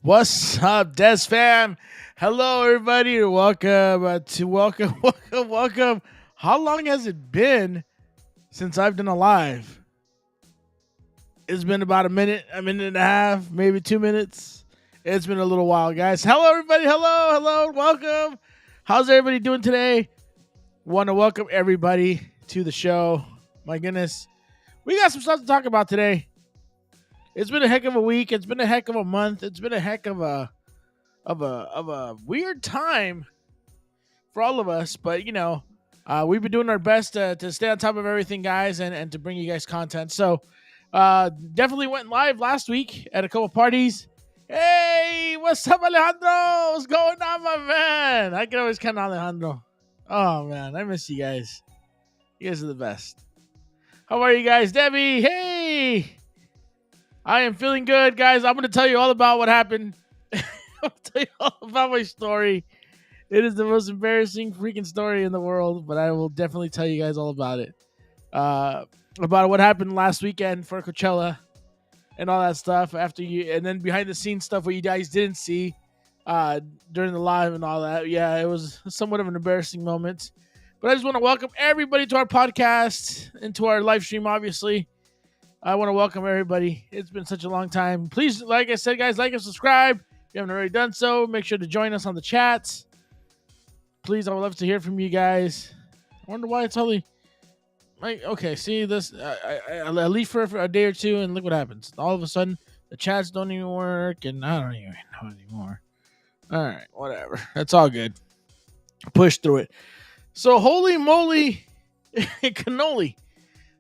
What's up, DESFAM? Hello, everybody. Welcome. How long has it been since I've done a live? It's been about a minute and a half, maybe 2 minutes. It's been a little while, guys. Hello, everybody. Hello, welcome. How's everybody doing today? Want to welcome everybody to the show. My goodness, we got some stuff to talk about today. It's been a heck of a week. It's been a heck of a month. It's been a heck of a weird time for all of us. But we've been doing our best to stay on top of everything, guys, and to bring you guys content. So definitely went live last week at a couple parties. Hey, what's up, Alejandro? What's going on, my man? I can always count on Alejandro. Oh man, I miss you guys. You guys are the best. How are you guys, Debbie? Hey. I am feeling good, guys. I'm going to tell you all about what happened. I'll tell you all about my story. It is the most embarrassing freaking story in the world, but I will definitely tell you guys all about it. About what happened last weekend for Coachella and all that stuff. And then behind the scenes stuff what you guys didn't see during the live and all that. Yeah, it was somewhat of an embarrassing moment. But I just want to welcome everybody to our podcast and to our live stream, obviously. I want to welcome everybody. It's been such a long time. Please, like I said, guys, like and subscribe. If you haven't already done so, make sure to join us on the chats. Please, I would love to hear from you guys. I wonder why it's only... okay, see this? I leave for a day or two, and look what happens. All of a sudden, the chats don't even work, and I don't even know anymore. All right, whatever. That's all good. Push through it. So, holy moly, cannoli.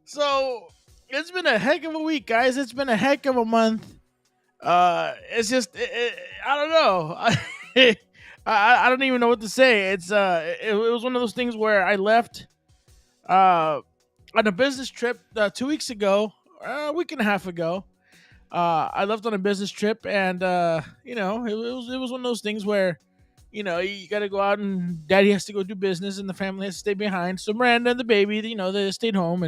So... it's been a heck of a week, guys. It's been a heck of a month. It's just, I don't know. I don't even know what to say. It was one of those things where I left on a business trip 2 weeks ago, a week and a half ago. I left on a business trip, and it was one of those things where you got to go out, and Daddy has to go do business, and the family has to stay behind. So Miranda and the baby, they stayed home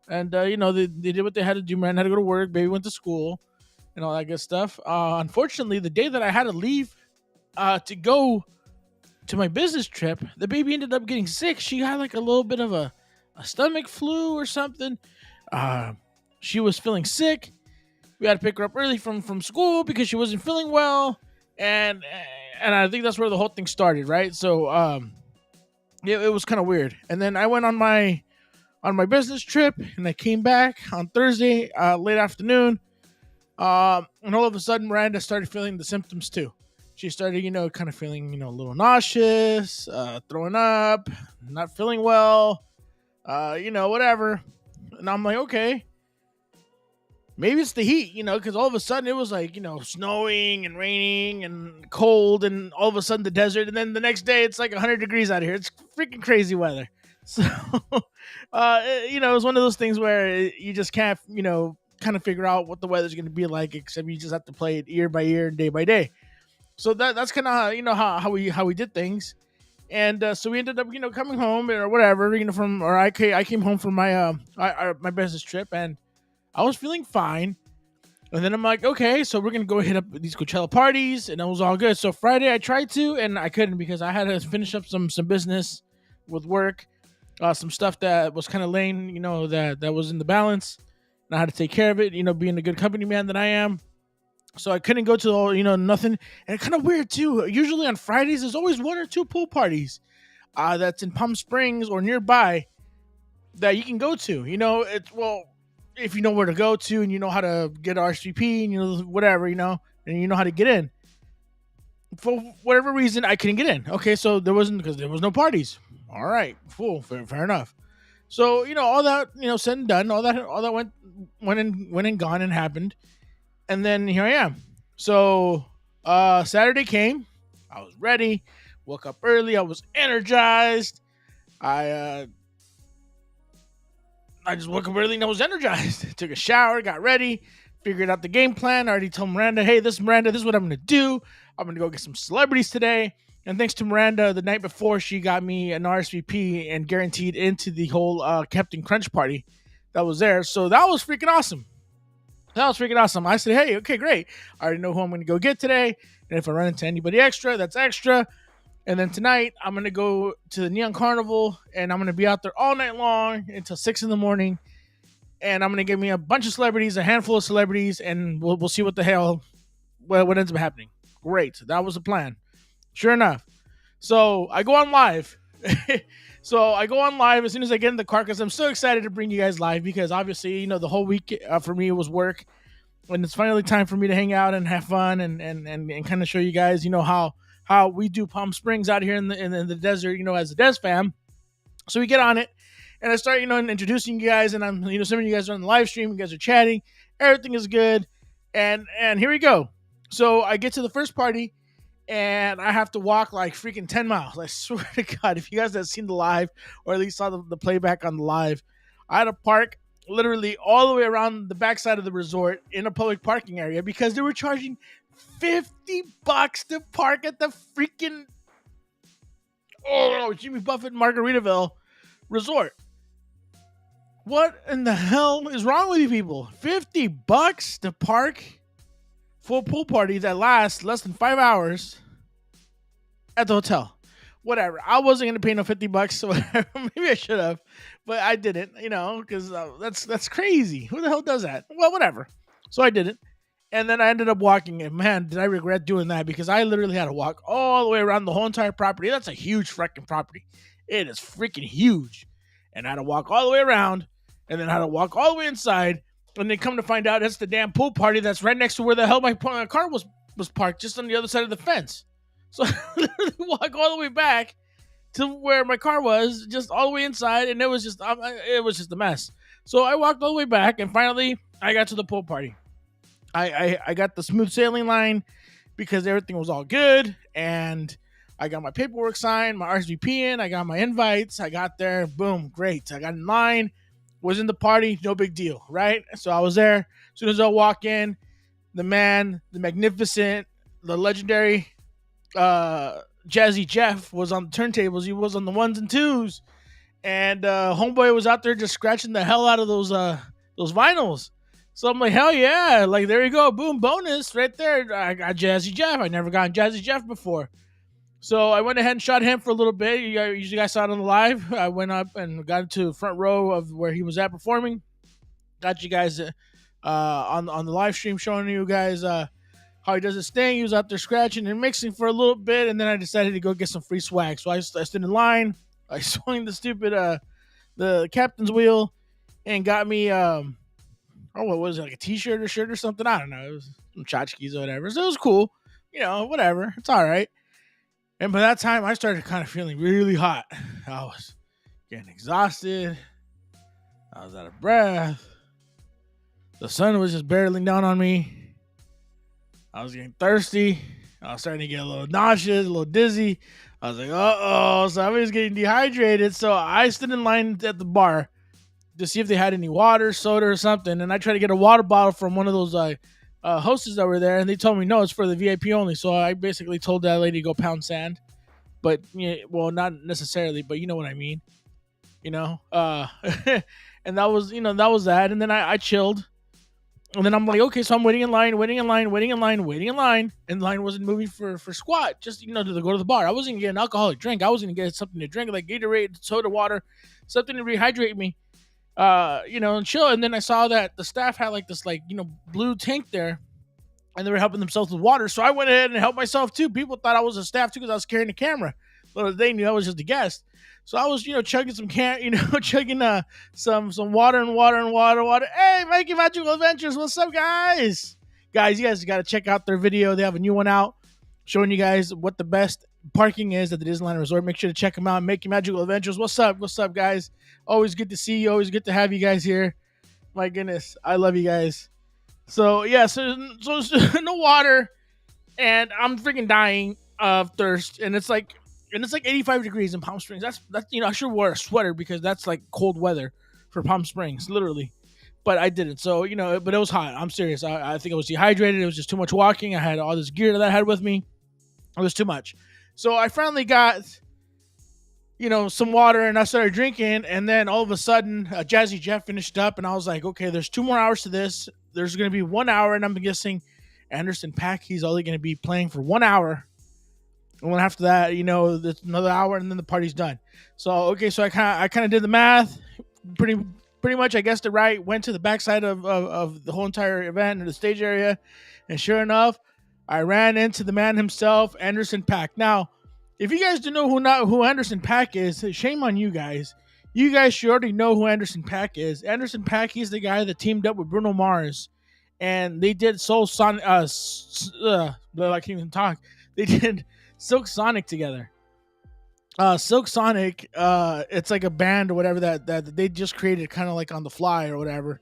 and they did what they had to do. Man had to go to work. Baby went to school and all that good stuff. Unfortunately, the day that I had to leave to go to my business trip, the baby ended up getting sick. She had like a little bit of a stomach flu or something. She was feeling sick. We had to pick her up early from school because she wasn't feeling well. And I think that's where the whole thing started, right? So it was kind of weird. And then I went on my business trip, and I came back on Thursday late afternoon, and all of a sudden Miranda started feeling the symptoms too. She started, kind of feeling, a little nauseous, throwing up, not feeling well, whatever. And I'm like, okay, maybe it's the heat, because all of a sudden it was like, snowing and raining and cold, and all of a sudden the desert, and then the next day it's like 100 degrees out here. It's freaking crazy weather. So, it was one of those things where you just can't, kind of figure out what the weather's going to be like, except you just have to play it year by year and day by day. So that's kind of how we did things. And so we ended up, coming home or whatever, I came home from my my business trip, and I was feeling fine. And then I'm like, okay, so we're going to go hit up these Coachella parties, and it was all good. So Friday I tried to, and I couldn't because I had to finish up some business with work. Some stuff that was kind of laying, that was in the balance, and I had to take care of it, being a good company man that I am. So I couldn't go to all, nothing. And it's kind of weird too. Usually on Fridays, there's always one or two pool parties that's in Palm Springs or nearby that you can go to. If you know where to go to, and you know how to get RSVP, and whatever, and you know how to get in. For whatever reason, I couldn't get in. Okay, so there was no parties. All right, cool, fair enough. So all that said and done, all that went and gone and happened, and then here I am. So Saturday came, I was ready, woke up early, I was energized. I just woke up early and I was energized. Took a shower, got ready, figured out the game plan. I already told Miranda, hey, this is what I'm gonna do. I'm gonna go get some celebrities today. And thanks to Miranda, the night before, she got me an RSVP and guaranteed into the whole Captain Crunch party that was there. So that was freaking awesome. That was freaking awesome. I said, hey, okay, great. I already know who I'm going to go get today. And if I run into anybody extra, that's extra. And then tonight, I'm going to go to the Neon Carnival, and I'm going to be out there all night long until 6 in the morning. And I'm going to give me a bunch of celebrities, a handful of celebrities, and we'll see what the hell, what ends up happening. Great. That was the plan. Sure enough. So I go on live. So I go on live as soon as I get in the car because I'm so excited to bring you guys live because obviously, you know, the whole week for me was work. And it's finally time for me to hang out and have fun and kind of show you guys, you know, how we do Palm Springs out here in the desert, you know, as a DESFAM. So we get on it, and I start, you know, introducing you guys, and I'm, you know, some of you guys are on the live stream, you guys are chatting, everything is good, and here we go. So I get to the first party, and I have to walk like freaking 10 miles. I swear to God, if you guys have seen the live, or at least saw the playback on the live, I had to park literally all the way around the backside of the resort in a public parking area because they were charging $50 to park at the freaking Jimmy Buffett Margaritaville resort. What in the hell is wrong with you people? $50 to park for a pool party that lasts less than 5 hours at the hotel. Whatever. I wasn't gonna pay no $50, so whatever. Maybe I should have, but I didn't. You know, because that's crazy. Who the hell does that? Well, whatever. So I didn't, and then I ended up walking. And man, did I regret doing that because I literally had to walk all the way around the whole entire property. That's a huge freaking property. It is freaking huge, and I had to walk all the way around, and then I had to walk all the way inside. And then come to find out, it's the damn pool party that's right next to where the hell my car was parked, just on the other side of the fence. So I literally walk all the way back to where my car was, just all the way inside, and it was just a mess. So I walked all the way back, and finally I got to the pool party. I got the smooth sailing line because everything was all good, and I got my paperwork signed, my RSVP in, I got my invites, I got there, boom, great. I got in line. Was in the party, no big deal, right? So I was there. As soon as I walk in, the man, the magnificent, the legendary Jazzy Jeff was on the turntables. He was on the ones and twos, and homeboy was out there just scratching the hell out of those vinyls. So I'm like, hell yeah! Like there you go, boom, bonus right there. I got Jazzy Jeff. I never gotten Jazzy Jeff before. So I went ahead and shot him for a little bit. You guys saw it on the live. I went up and got into the front row of where he was at performing. Got you guys on the live stream showing you guys how he does his thing. He was out there scratching and mixing for a little bit, and then I decided to go get some free swag. So I stood in line. I swung the stupid the captain's wheel and got me what was it, like a t-shirt or shirt or something? I don't know. It was some tchotchkes or whatever. So it was cool. You know, whatever. It's all right. And by that time, I started kind of feeling really hot. I was getting exhausted. I was out of breath. The sun was just barreling down on me. I was getting thirsty. I was starting to get a little nauseous, a little dizzy. I was like, uh-oh, somebody's getting dehydrated. So I stood in line at the bar to see if they had any water, soda, or something. And I tried to get a water bottle from one of those hostess that were there, and they told me no, it's for the VIP only. So I basically told that lady to go pound sand, but well, not necessarily, but you know what I mean, you know. And that was that. And then I chilled, and then I'm like, okay, so I'm waiting in line, and line wasn't moving for squat, just to go to the bar. I wasn't gonna get an alcoholic drink. I was gonna get something to drink, like Gatorade, soda water, something to rehydrate me. And chill. And then I saw that the staff had like this, blue tank there, and they were helping themselves with water. So I went ahead and helped myself too. People thought I was a staff too because I was carrying the camera. Little they knew I was just a guest. So I was, chugging some chugging some water and water. Hey, Mikey Magical Adventures, what's up, guys? Guys, you guys got to check out their video. They have a new one out showing you guys what the best parking is at the Disneyland Resort. Make sure to check them out. Mikey Magical Adventures. What's up, guys? Always good to see you. Always good to have you guys here. My goodness, I love you guys. So yeah, so no water, and I'm freaking dying of thirst. And it's like 85 degrees in Palm Springs. That's I should wear a sweater because that's like cold weather for Palm Springs, literally. But I didn't. So but it was hot. I'm serious. I think I was dehydrated. It was just too much walking. I had all this gear that I had with me. It was too much. So I finally got some water, and I started drinking, and then all of a sudden Jazzy Jeff finished up, and I was like, okay, there's 2 more hours to this. there's going to be 1 hour, and I'm guessing Anderson .Paak, he's only going to be playing for 1 hour. And then after that, there's another hour, and then the party's done. So okay, so I kind of did the math, pretty pretty much. I guessed it right. Went to the backside of the whole entire event in the stage area, and sure enough, I ran into the man himself, Anderson .Paak. Now, if you guys don't know who Anderson .Paak is, shame on you guys. You guys should already know who Anderson .Paak is. Anderson .Paak, he's the guy that teamed up with Bruno Mars, and they did Soul Sonic. I can't even talk. They did Silk Sonic together. Silk Sonic, it's like a band or whatever that they just created, kind of like on the fly or whatever.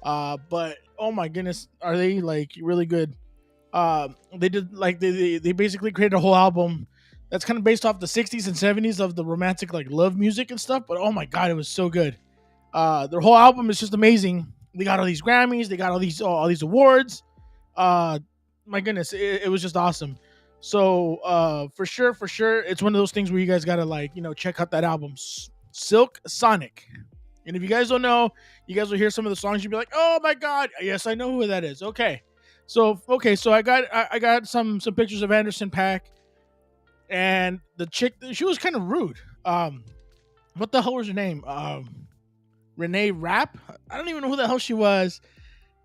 But oh my goodness, are they like really good? They did like they basically created a whole album that's kind of based off the 60s and 70s of the romantic like love music and stuff. But oh my god, it was so good. Their whole album is just amazing. They got all these Grammys, they got all these awards. My goodness, it was just awesome. So for sure, it's one of those things where you guys gotta check out that album, Silk Sonic. And if you guys don't know, you guys will hear some of the songs. You'll be like, "Oh my god, yes, I know who that is." Okay, so I got some pictures of Anderson .Paak, and the chick, she was kind of rude. What the hell was her name? Renee Rapp. I don't even know who the hell she was.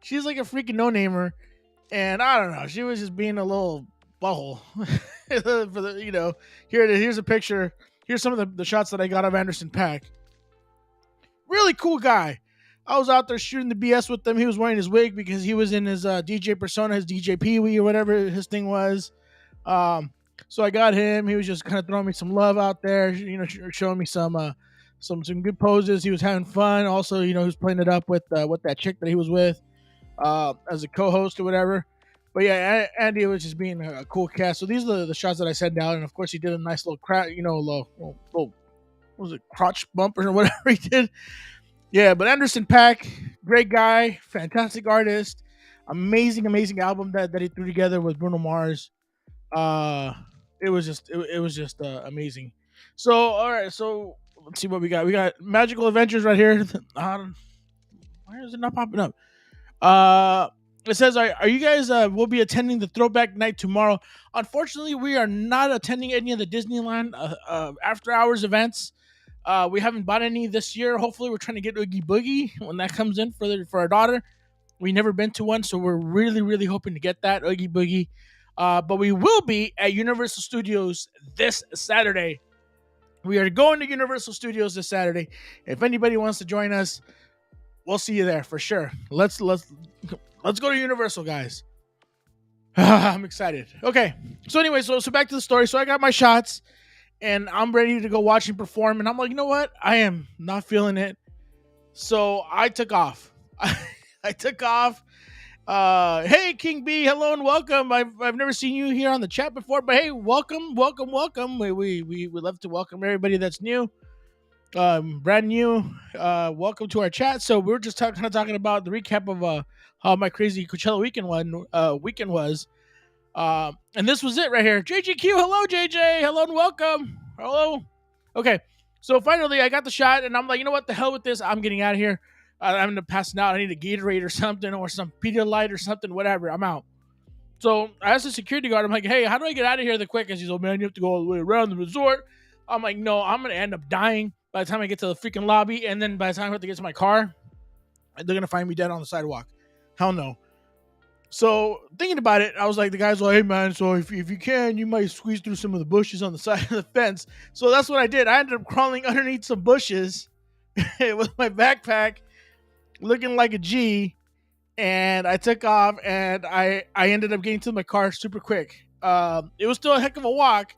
She's like a freaking no-namer, and I don't know. She was just being a little butthole. For the here's a picture. Here's some of the shots that I got of Anderson .Paak. Really cool guy. I was out there shooting the BS with him. He was wearing his wig because he was in his DJ persona, his DJ Pee Wee or whatever his thing was. So I got him. He was just kind of throwing me some love out there, showing me some good poses. He was having fun. Also, he was playing it up with that chick that he was with as a co-host or whatever. But yeah, Andy was just being a cool cat. So these are the shots that I sent down, and of course he did a nice little little what was it, crotch bump or whatever he did. Yeah, but Anderson .Paak, great guy, fantastic artist, amazing album that he threw together with Bruno Mars. It was just amazing. So all right, so let's see what we got. We got Magical Adventures right here. Why is it not popping up? It says, are you guys will be attending the throwback night tomorrow? Unfortunately, we are not attending any of the Disneyland after hours events. We haven't bought any this year. Hopefully, we're trying to get Oogie Boogie when that comes in for our daughter. We've never been to one, so we're really hoping to get that Oogie Boogie. But we will be at Universal Studios this Saturday. We are going to Universal Studios this Saturday. If anybody wants to join us, we'll see you there for sure. Let's go to Universal, guys. I'm excited. Okay. So anyway, so back to the story. So I got my shots, and I'm ready to go watch him perform. And I'm like, you know what? I am not feeling it. So I took off. I took off. Hey, King B, hello and welcome. I've never seen you here on the chat before, but hey, welcome. We would love to welcome everybody that's new. Brand new. Welcome to our chat. So we're just talking about the recap of how my crazy Coachella weekend was. And this was it right here. JGQ, hello JJ, hello and welcome. Hello. Okay, so finally I got the shot, and I'm like, you know what, the hell with this. I'm getting out of here. I'm gonna pass out. I need a Gatorade or something, or some Pedialyte or something, whatever. I'm out. So I asked the security guard, I'm like, hey, how do I get out of here the quickest? He's like, man, you have to go all the way around the resort. I'm like, no, I'm gonna end up dying by the time I get to the freaking lobby, and then by the time I have to get to my car, they're gonna find me dead on the sidewalk. Hell no. So thinking about it, I was like, the guy's like, hey man, so if you can, you might squeeze through some of the bushes on the side of the fence. So that's what I did. I ended up crawling underneath some bushes with my backpack, looking like a G, and I took off, and I ended up getting to my car super quick. It was still a heck of a walk,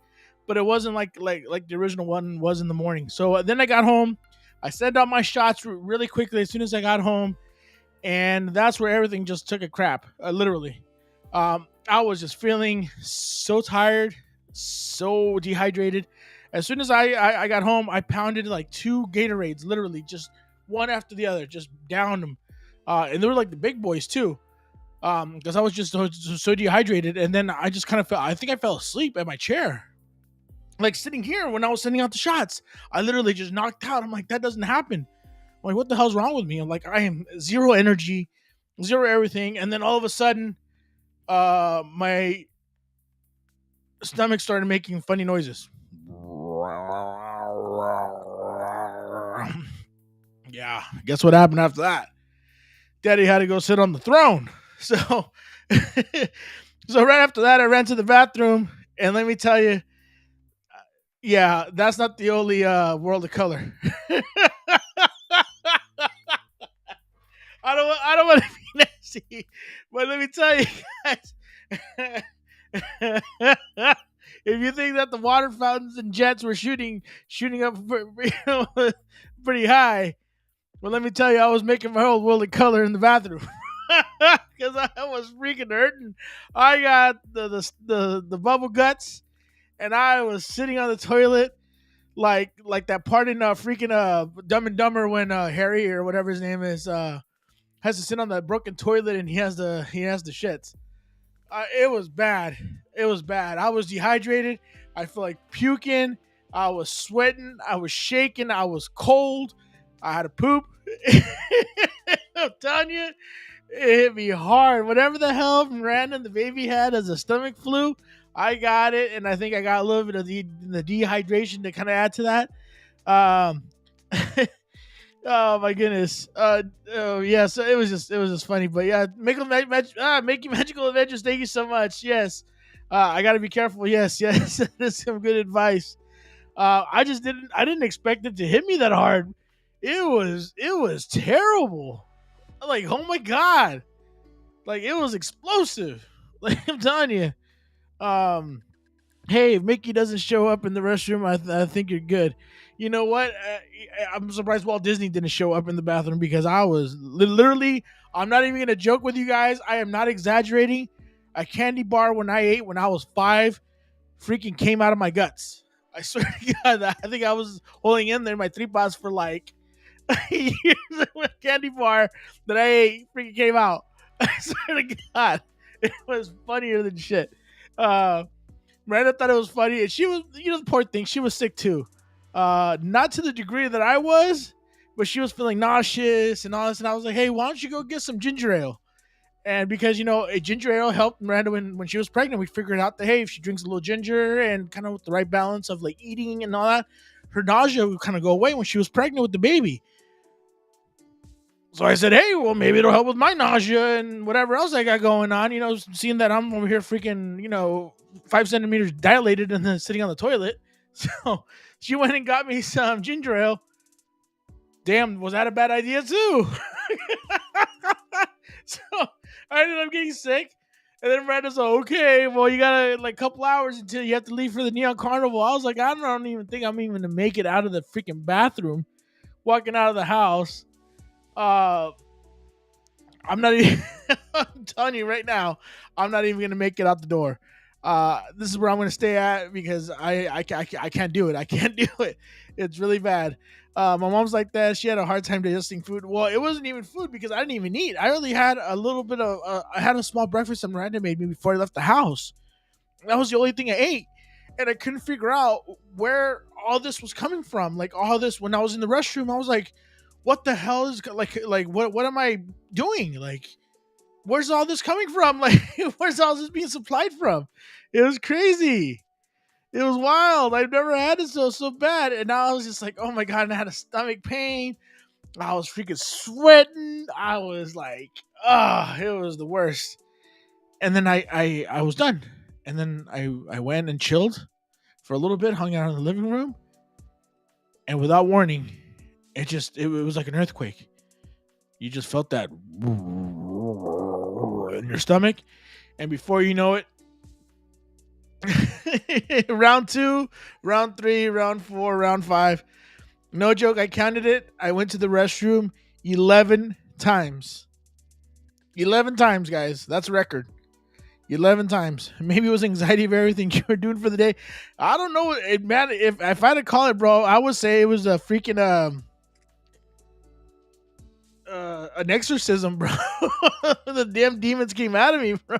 but it wasn't like the original one was in the morning. So then I got home. I sent out my shots really quickly as soon as I got home, and that's where everything just took a crap, literally. I was just feeling so tired, so dehydrated. As soon as I got home, I pounded like 2 Gatorades, literally just one after the other, just downed them. And they were like the big boys too, because I was just so dehydrated. And then I just kind of I think I fell asleep at my chair, like sitting here when I was sending out the shots. I literally just knocked out. I'm like, that doesn't happen. I'm like, what the hell's wrong with me? I'm like, I am zero energy. zero everything, and then all of a sudden, my stomach started making funny noises. Yeah, guess what happened after that? Daddy had to go sit on the throne. So, so right after that, I ran to the bathroom, and let me tell you, yeah, that's not the only world of color. I don't want to be nasty, but let me tell you guys. If you think that the water fountains and jets were shooting up pretty high, well, let me tell you, I was making my whole world of color in the bathroom because I was freaking hurting. I got the bubble guts, and I was sitting on the toilet like that part in freaking Dumb and Dumber when Harry or whatever his name is has to sit on the broken toilet and he has the shits. It was bad. It was bad. I was dehydrated. I felt like puking. I was sweating. I was shaking. I was cold. I had to poop. I'm telling you, it hit me hard. Whatever the hell random the baby had as a stomach flu, I got it, and I think I got a little bit of the dehydration to kind of add to that. Um, oh my goodness. Oh yeah. So it was just funny, but yeah, make you magical adventures. Thank you so much. Yes. I got to be careful. Yes, yes. That's some good advice. I didn't expect it to hit me that hard. It was terrible. Like, oh my god. Like, it was explosive. Like, I'm telling you. Um, hey, if Mickey doesn't show up in the restroom, I think you're good. You know what? I'm surprised Walt Disney didn't show up in the bathroom because I was literally. I'm not even gonna joke with you guys. I am not exaggerating. A candy bar when I ate when I was 5 freaking came out of my guts. I swear to God, I think I was holding in there my 3 pots for like years. A candy bar that I ate freaking came out. I swear to God, it was funnier than shit. Uh, Miranda thought it was funny, and she was, the poor thing, she was sick too. Not to the degree that I was, but she was feeling nauseous and all this. And I was like, hey, why don't you go get some ginger ale? And because, a ginger ale helped Miranda when she was pregnant, we figured out that, hey, if she drinks a little ginger and kind of with the right balance of like eating and all that, her nausea would kind of go away when she was pregnant with the baby. So I said, hey, well, maybe it'll help with my nausea and whatever else I got going on. Seeing that I'm over here freaking, 5 centimeters dilated and then sitting on the toilet. So she went and got me some ginger ale. Damn, was that a bad idea too? So I ended up getting sick. And then Miranda's like, okay, well, you got like a couple hours until you have to leave for the Neon Carnival. I was like, I don't even think I'm even to make it out of the freaking bathroom, walking out of the house. I'm not even. I'm telling you right now, I'm not even gonna make it out the door. This is where I'm gonna stay at because I can't do it. I can't do it. It's really bad. My mom's like that. She had a hard time digesting food. Well, it wasn't even food because I didn't even eat. I only had a little bit of. I had a small breakfast that Miranda made me before I left the house. That was the only thing I ate, and I couldn't figure out where all this was coming from. Like all this, when I was in the restroom, I was like, "What the hell is like what am I doing? Like, where's all this coming from? Like, where's all this being supplied from?" It was crazy. It was wild. I've never had it so bad, and now I was just like, "Oh my god!" And I had a stomach pain. I was freaking sweating. I was like, it was the worst. And then I was done. And then I went and chilled for a little bit, hung out in the living room, and without warning, it was like an earthquake. You just felt that in your stomach, and before you know it, round 2, round 3, round 4, round 5. No joke, I counted it. I went to the restroom 11 times. 11 times, guys. That's a record. 11 times. Maybe it was anxiety of everything you were doing for the day. I don't know. Man, if I had to call it, bro, I would say it was a freaking an exorcism, bro. The damn demons came out of me, bro.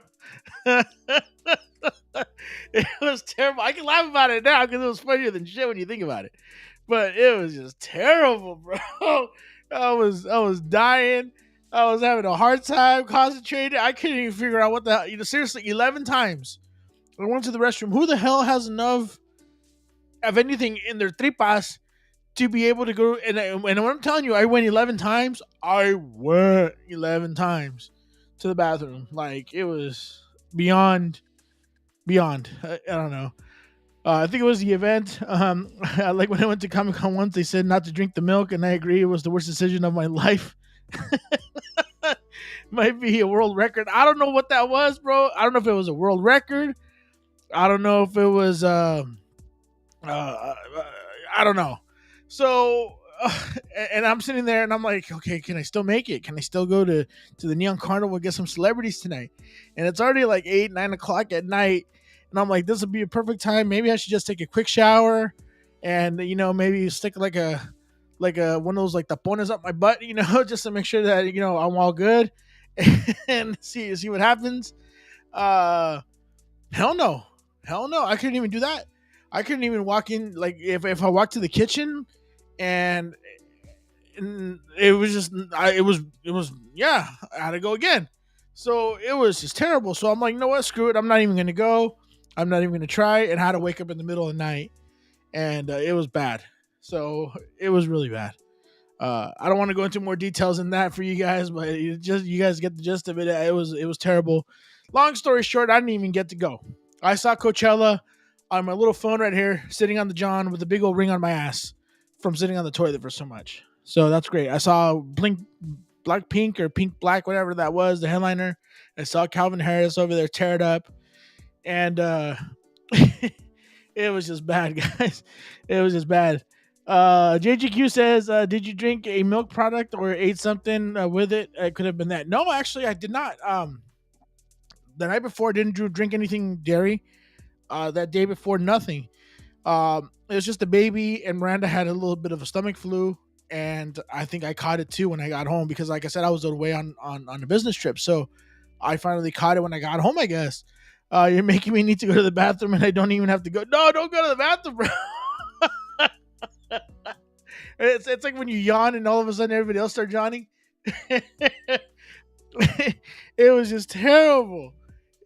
It was terrible. I can laugh about it now because it was funnier than shit when you think about it. But it was just terrible, bro. I was dying. I was having a hard time concentrating. I couldn't even figure out what the hell. Seriously, 11 times. I went to the restroom. Who the hell has enough of anything in their tripas to be able to go? And when I'm telling you, I went 11 times. I went 11 times to the bathroom. Like, it was beyond. I don't know. I think it was the event. Like when I went to Comic Con once, they said not to drink the milk, and I agree. It was the worst decision of my life. Might be a world record. I don't know what that was, bro. I don't know if it was a world record. I don't know if it was. Uh, I don't know. So, and I'm sitting there, and I'm like, okay, can I still make it? Can I still go to the Neon Carnival and get some celebrities tonight? And it's already like 8, 9 o'clock at night, and I'm like, this would be a perfect time. Maybe I should just take a quick shower, and maybe stick like a one of those like tapones up my butt, just to make sure that I'm all good, and see what happens. Uh, hell no, hell no, I couldn't even do that. I couldn't even walk in. Like if I walked to the kitchen, and it was just yeah, I had to go again. So it was just terrible. So I'm like, you know what, screw it. I'm not even gonna go. I'm not even gonna try. And I had to wake up in the middle of the night, and it was bad. So it was really bad. I don't want to go into more details than that for you guys, but you guys get the gist of it. It was terrible. Long story short, I didn't even get to go. I saw Coachella on my little phone right here, sitting on the John with a big old ring on my ass from sitting on the toilet for so much. So that's great. I saw Black Pink or Pink Black, whatever that was, the headliner. I saw Calvin Harris over there tear it up, and it was just bad, guys. It was just bad. JGQ says, did you drink a milk product or ate something with it? It could have been that. No, actually, I did not. The night before, I didn't drink anything dairy. That day before, nothing. It was just a baby, and Miranda had a little bit of a stomach flu, and I think I caught it too when I got home because, like I said, I was away on a business trip, so I finally caught it when I got home, I guess. You're making me need to go to the bathroom, and I don't even have to go. No, don't go to the bathroom, bro. It's like when you yawn and all of a sudden everybody else starts yawning. It was just terrible.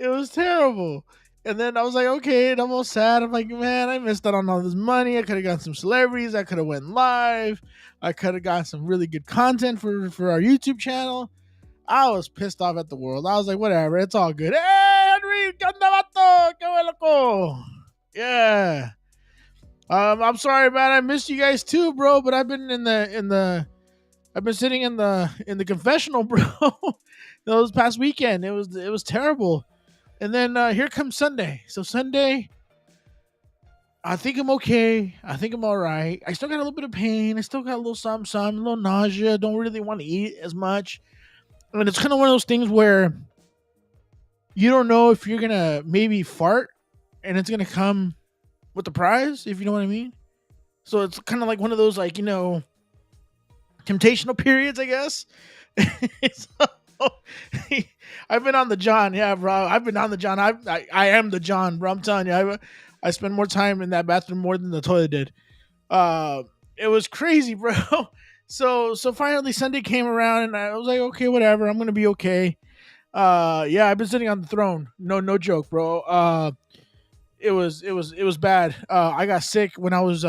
It was terrible. And then I was like, okay, and I'm all sad. I'm like, man, I missed out on all this money. I could have gotten some celebrities. I could have went live. I could have gotten some really good content for our YouTube channel. I was pissed off at the world. I was like, whatever, it's all good. Hey, Henry, ¿qué onda, vato? ¿Qué huele, loco? Yeah. I'm sorry, man. I missed you guys too, bro. But I've been I've been sitting in the confessional, bro. Those past weekend, it was terrible. And then here comes Sunday. So Sunday, I think I'm okay. I think I'm all right. I still got a little bit of pain. I still got a little something, a little nausea. Don't really want to eat as much. I mean, it's kind of one of those things where you don't know if you're gonna maybe fart and it's gonna come with the prize, if you know what I mean. So it's kind of like one of those, like, temptational periods, I guess. So, I've been on the John, yeah, bro. I've been on the John. I am the John, bro. I'm telling you, I spend more time in that bathroom more than the toilet did. It was crazy, bro. So finally Sunday came around, and I was like, okay, whatever. I'm gonna be okay. Yeah, I've been sitting on the throne. No joke, bro. It was bad. I got sick when I was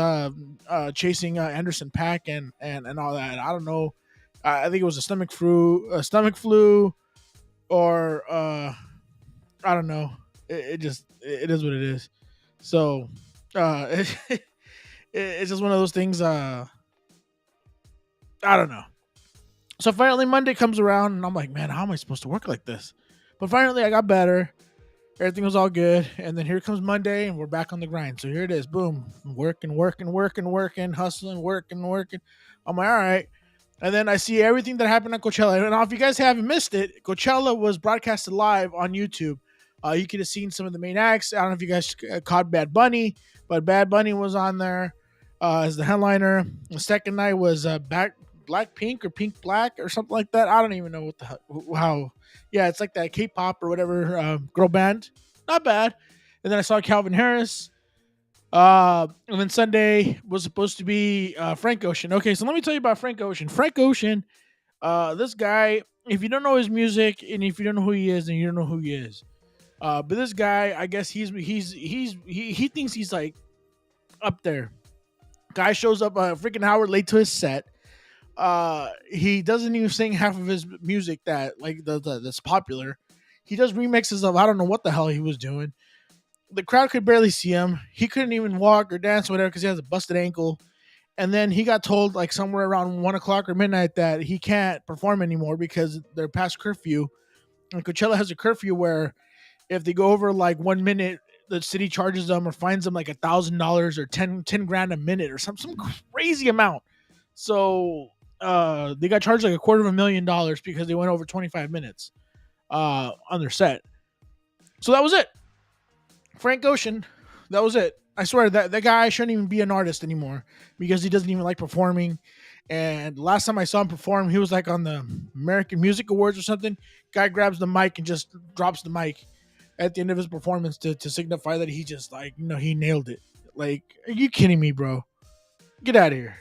chasing Anderson .Paak and all that. I don't know. I think it was a stomach flu, or I don't know. It is what it is. So it's just one of those things. I don't know. So finally Monday comes around, and I'm like, man, how am I supposed to work like this? But finally I got better. Everything was all good. And then here comes Monday, and we're back on the grind. So here it is. Boom. Working, hustling, working. I'm like, all right. And then I see everything that happened at Coachella. And if you guys haven't missed it, Coachella was broadcasted live on YouTube. You could have seen some of the main acts. I don't know if you guys caught Bad Bunny, but Bad Bunny was on there as the headliner. The second night was Black Pink or Pink Black or something like that. I don't even know how. Yeah, it's like that K-pop or whatever girl band. Not bad. And then I saw Calvin Harris. And then Sunday was supposed to be Frank Ocean. Okay, so let me tell you about Frank Ocean. Frank Ocean This guy, if you don't know his music and if you don't know who he is, then you don't know who he is. But this guy, I guess he thinks he's like up there. Guy shows up freaking hour late to his set. He doesn't even sing half of his music that like that's popular. He does remixes of I don't know what the hell he was doing. The crowd could barely see him. He couldn't even walk or dance or whatever because he has a busted ankle. And then he got told like somewhere around 1 o'clock or midnight that he can't perform anymore because they're past curfew. And Coachella has a curfew where if they go over like 1 minute, the city charges them or fines them like $1,000 or 10 grand a minute or some crazy amount. So they got charged like $250,000 because they went over 25 minutes on their set. So that was it. Frank Ocean, that was it. I swear that guy shouldn't even be an artist anymore because he doesn't even like performing. And last time I saw him perform, he was like on the American Music Awards or something. Guy grabs the mic and just drops the mic at the end of his performance to signify that he just like, he nailed it. Like, are you kidding me, bro? Get out of here.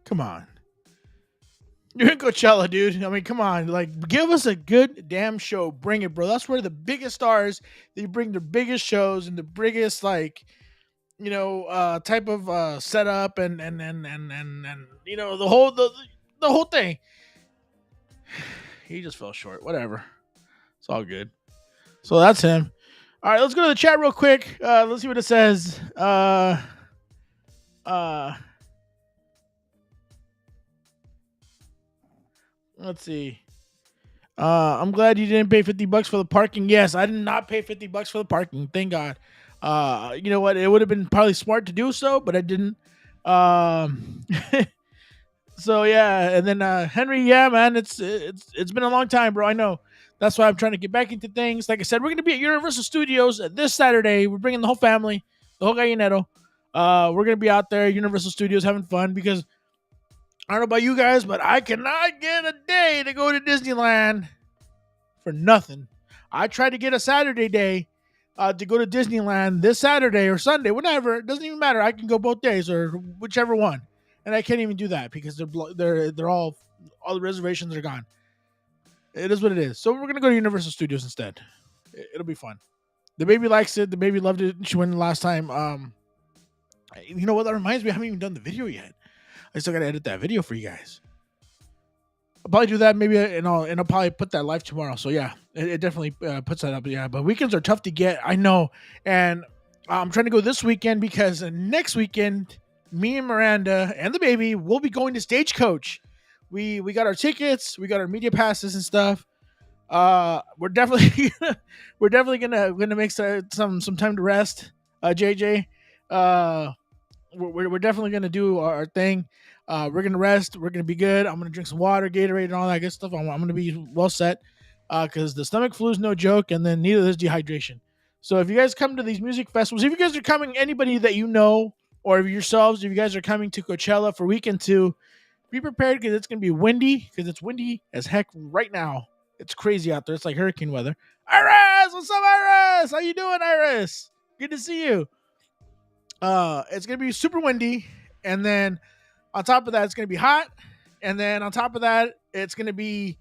Come on. You're in Coachella, dude. I mean, come on. Like, give us a good damn show. Bring it, bro. That's where the biggest stars, they bring their biggest shows and the biggest, like, type of setup and the whole thing. He just fell short. Whatever. It's all good. So that's him. All right, let's go to the chat real quick. Let's see what it says. Let's see. I'm glad you didn't pay $50 for the parking. Yes, I did not pay $50 for the parking. Thank God. You know what? It would have been probably smart to do so, but I didn't. So yeah, and then Henry, yeah, man, it's been a long time, bro. I know. That's why I'm trying to get back into things. Like I said, we're gonna be at Universal Studios this Saturday. We're bringing the whole family, the whole gallinero. We're gonna be out there, Universal Studios, having fun because I don't know about you guys, but I cannot get a day to go to Disneyland for nothing. I tried to get a Saturday day to go to Disneyland this Saturday or Sunday, whatever. It doesn't even matter. I can go both days or whichever one, and I can't even do that because they're all the reservations are gone. It is what it is. So we're gonna go to Universal Studios instead. It'll be fun. The baby likes it. The baby loved it. She went last time. You know what? That reminds me. I haven't even done the video yet. I still gotta edit that video for you guys. I'll probably do that maybe, and I'll probably put that live tomorrow. So yeah, it definitely puts that up. Yeah, but weekends are tough to get. I know, and I'm trying to go this weekend because next weekend, me and Miranda and the baby will be going to Stagecoach. We got our tickets, we got our media passes and stuff. We're definitely gonna make some time to rest. JJ, we're definitely gonna do our thing. We're gonna rest. We're gonna be good. I'm gonna drink some water, Gatorade, and all that good stuff. I'm gonna be well set because the stomach flu is no joke, and then neither is dehydration. So if you guys come to these music festivals, if you guys are coming, anybody that you know, or if yourselves, if you guys are coming to Coachella for weekend 2, be prepared because it's gonna be windy. Because it's windy as heck right now. It's crazy out there. It's like hurricane weather. Iris, what's up, Iris? How you doing, Iris? Good to see you. It's gonna be super windy, and then on top of that, it's gonna be hot, and then on top of that, it's gonna be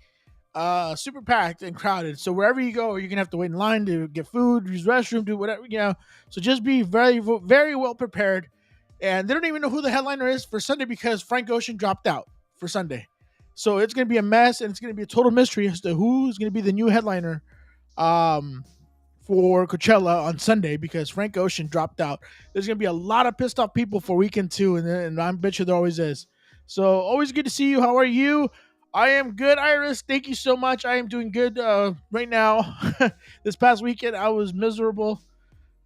super packed and crowded. So wherever you go, you're gonna have to wait in line to get food, use restroom, do whatever, So just be very, very well prepared. And they don't even know who the headliner is for Sunday because Frank Ocean dropped out for Sunday. So it's gonna be a mess, and it's gonna be a total mystery as to who's gonna be the new headliner. For Coachella on Sunday because Frank Ocean dropped out. There's going to be a lot of pissed off people for weekend 2, and I bet you there always is. So always good to see you. How are you? I am good, Iris. Thank you so much. I am doing good right now. This past weekend, I was miserable.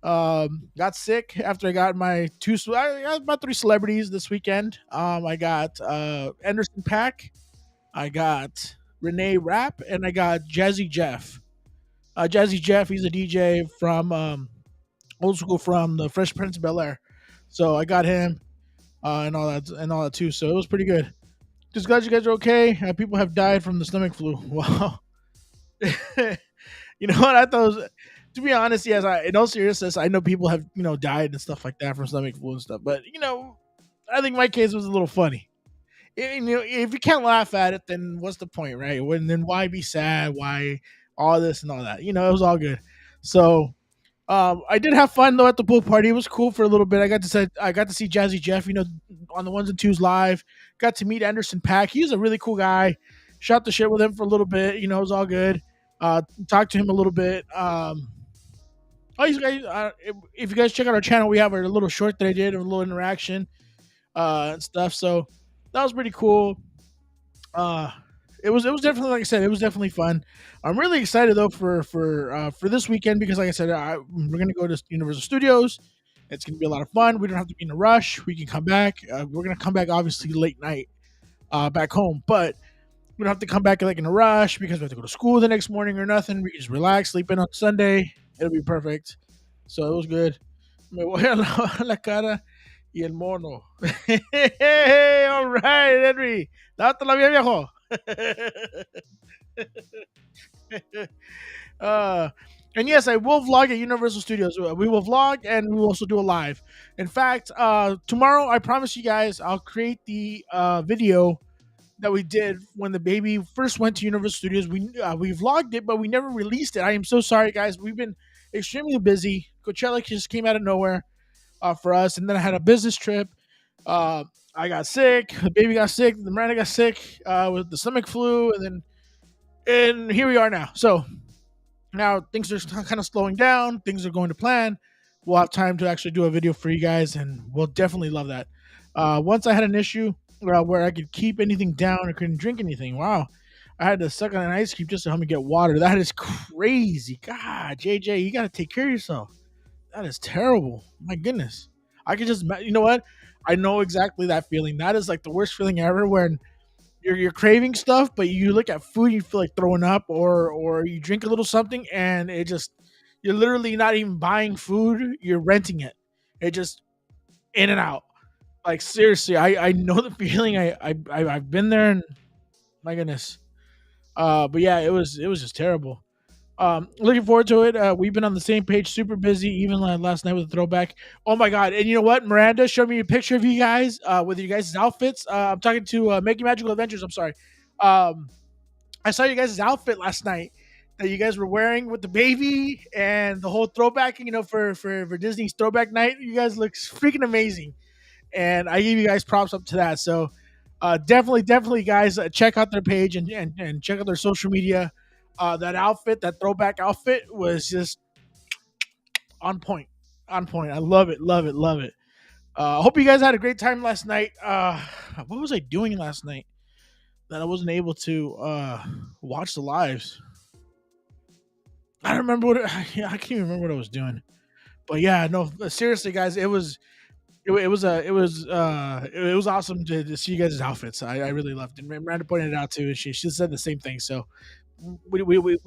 Got sick after I got I got about 3 celebrities this weekend. I got Anderson Paak, I got Renee Rapp, and I got Jazzy Jeff. Jazzy Jeff, he's a DJ from old school from the Fresh Prince of Bel Air. So I got him and all that too. So it was pretty good. Just glad you guys are okay. People have died from the stomach flu. Wow. You know what? I thought to be honest, yes, in all seriousness, I know people have, died and stuff like that from stomach flu and stuff. But, I think my case was a little funny. And, if you can't laugh at it, then what's the point, right? When then why be sad? Why all this and all that? It was all good. So I did have fun though at the pool party. It was cool for a little bit. I got to see Jazzy Jeff, on the ones and twos live. Got to meet Anderson Pack. He's a really cool guy. Shot the shit with him for a little bit. It was all good. Talked to him a little bit. Oh, you guys, if you guys check out our channel, we have a little short that I did, a little interaction and stuff. So that was pretty cool. Uh, it was definitely, like I said, it was definitely fun. I'm really excited though for this weekend because, like I said, we're gonna go to Universal Studios. It's gonna be a lot of fun. We don't have to be in a rush. We can come back. We're gonna come back obviously late night back home, but we don't have to come back like in a rush because we have to go to school the next morning or nothing. We can just relax, sleep in on Sunday. It'll be perfect. So it was good. Me voy a la cara y el mono. Hey, all right, Henry. Dátela bien, viejo. uh, and yes, I will vlog at Universal Studios. We will vlog and we will also do a live. In fact, tomorrow, I promise you guys, I'll create the video that we did when the baby first went to Universal Studios. We vlogged it, but we never released it. I am so sorry, guys. We've been extremely busy. Coachella just came out of nowhere for us, and then I had a business trip. I got sick. The baby got sick. The Miranda got sick with the stomach flu, and here we are now. So now things are kind of slowing down. Things are going to plan. We'll have time to actually do a video for you guys, and we'll definitely love that. Once I had an issue where I could keep anything down or couldn't drink anything. Wow. I had to suck on an ice cube just to help me get water. That is crazy. God, JJ, you got to take care of yourself. That is terrible. My goodness. I could just, you know what? I know exactly that feeling. That is like the worst feeling ever when you're craving stuff, but you look at food, you feel like throwing up, or you drink a little something and it just, you're literally not even buying food, you're renting it. It just in and out. Like seriously, I know the feeling. I've been there, and my goodness. But yeah, it was just terrible. Looking forward to it. We've been on the same page, super busy. Even last night with a throwback. Oh my god! And you know what? Miranda showed me a picture of you guys with you guys' outfits. I'm talking to Making Magical Adventures. I'm sorry. I saw you guys' outfit last night that you guys were wearing with the baby and the whole throwback. For Disney's throwback night, you guys look freaking amazing, and I give you guys props up to that. So definitely, guys, check out their page and check out their social media. That outfit, that throwback outfit, was just on point. On point. I love it, love it, love it. I hope you guys had a great time last night. What was I doing last night that I wasn't able to watch the lives? I don't remember yeah, I can't even remember what I was doing. But yeah, no, seriously, guys, it was awesome to see you guys' outfits. I really loved it. Miranda pointed it out too, and she said the same thing. So we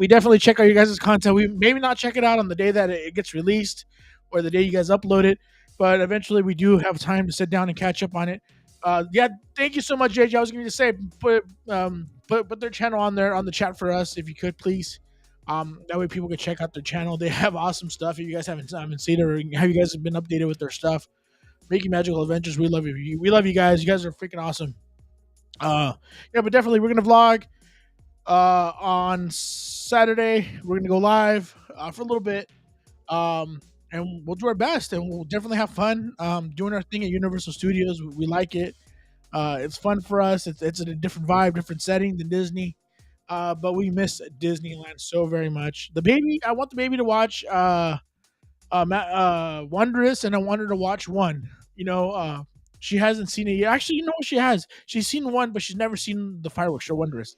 definitely check out your guys' content. We maybe not check it out on the day that it gets released or the day you guys upload it, but eventually we do have time to sit down and catch up on it. Yeah, thank you so much, JJ. I was going to say put their channel on there on the chat for us if you could, please. That way people can check out their channel. They have awesome stuff. If you guys haven't seen it or have you guys been updated with their stuff, Making Magical Adventures. We love you. We love you guys. You guys are freaking awesome. Yeah, but definitely we're gonna vlog on Saturday. We're gonna go live for a little bit, and we'll do our best, and we'll definitely have fun doing our thing at Universal Studios. We like it. It's fun for us. It's in a different vibe, different setting than Disney. But we miss Disneyland so very much. The baby, I want the baby to watch Wondrous, and I want her to watch one. She hasn't seen it yet. Actually, she has. She's seen one, but she's never seen the fireworks show Wondrous.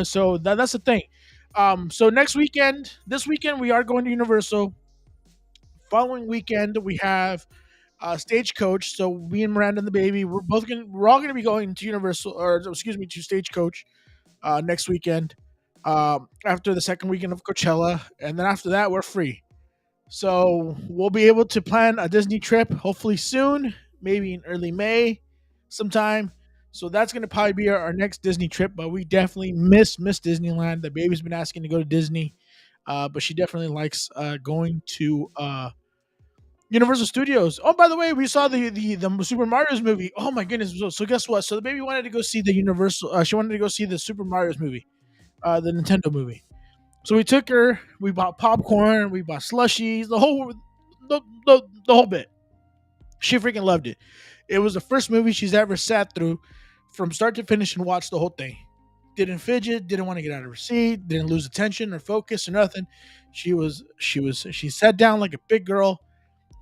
So that's the thing. So this weekend we are going to Universal. Following weekend we have Stagecoach. So me and Miranda and the baby, we're all gonna be going to Universal, or excuse me, to Stagecoach next weekend. After the second weekend of Coachella, and then after that we're free. So we'll be able to plan a Disney trip hopefully soon, maybe in early May sometime. So that's going to probably be our next Disney trip, but we definitely miss Disneyland. The baby's been asking to go to Disney, but she definitely likes going to Universal Studios. Oh, by the way, we saw the Super Mario's movie. Oh my goodness! So guess what? So the baby wanted to go see the Universal. She wanted to go see the Super Mario's movie, the Nintendo movie. So we took her. We bought popcorn. We bought slushies. The whole bit. She freaking loved it. It was the first movie she's ever sat through from start to finish and watched the whole thing. Didn't fidget, didn't want to get out of her seat, didn't lose attention or focus or nothing. She sat down like a big girl,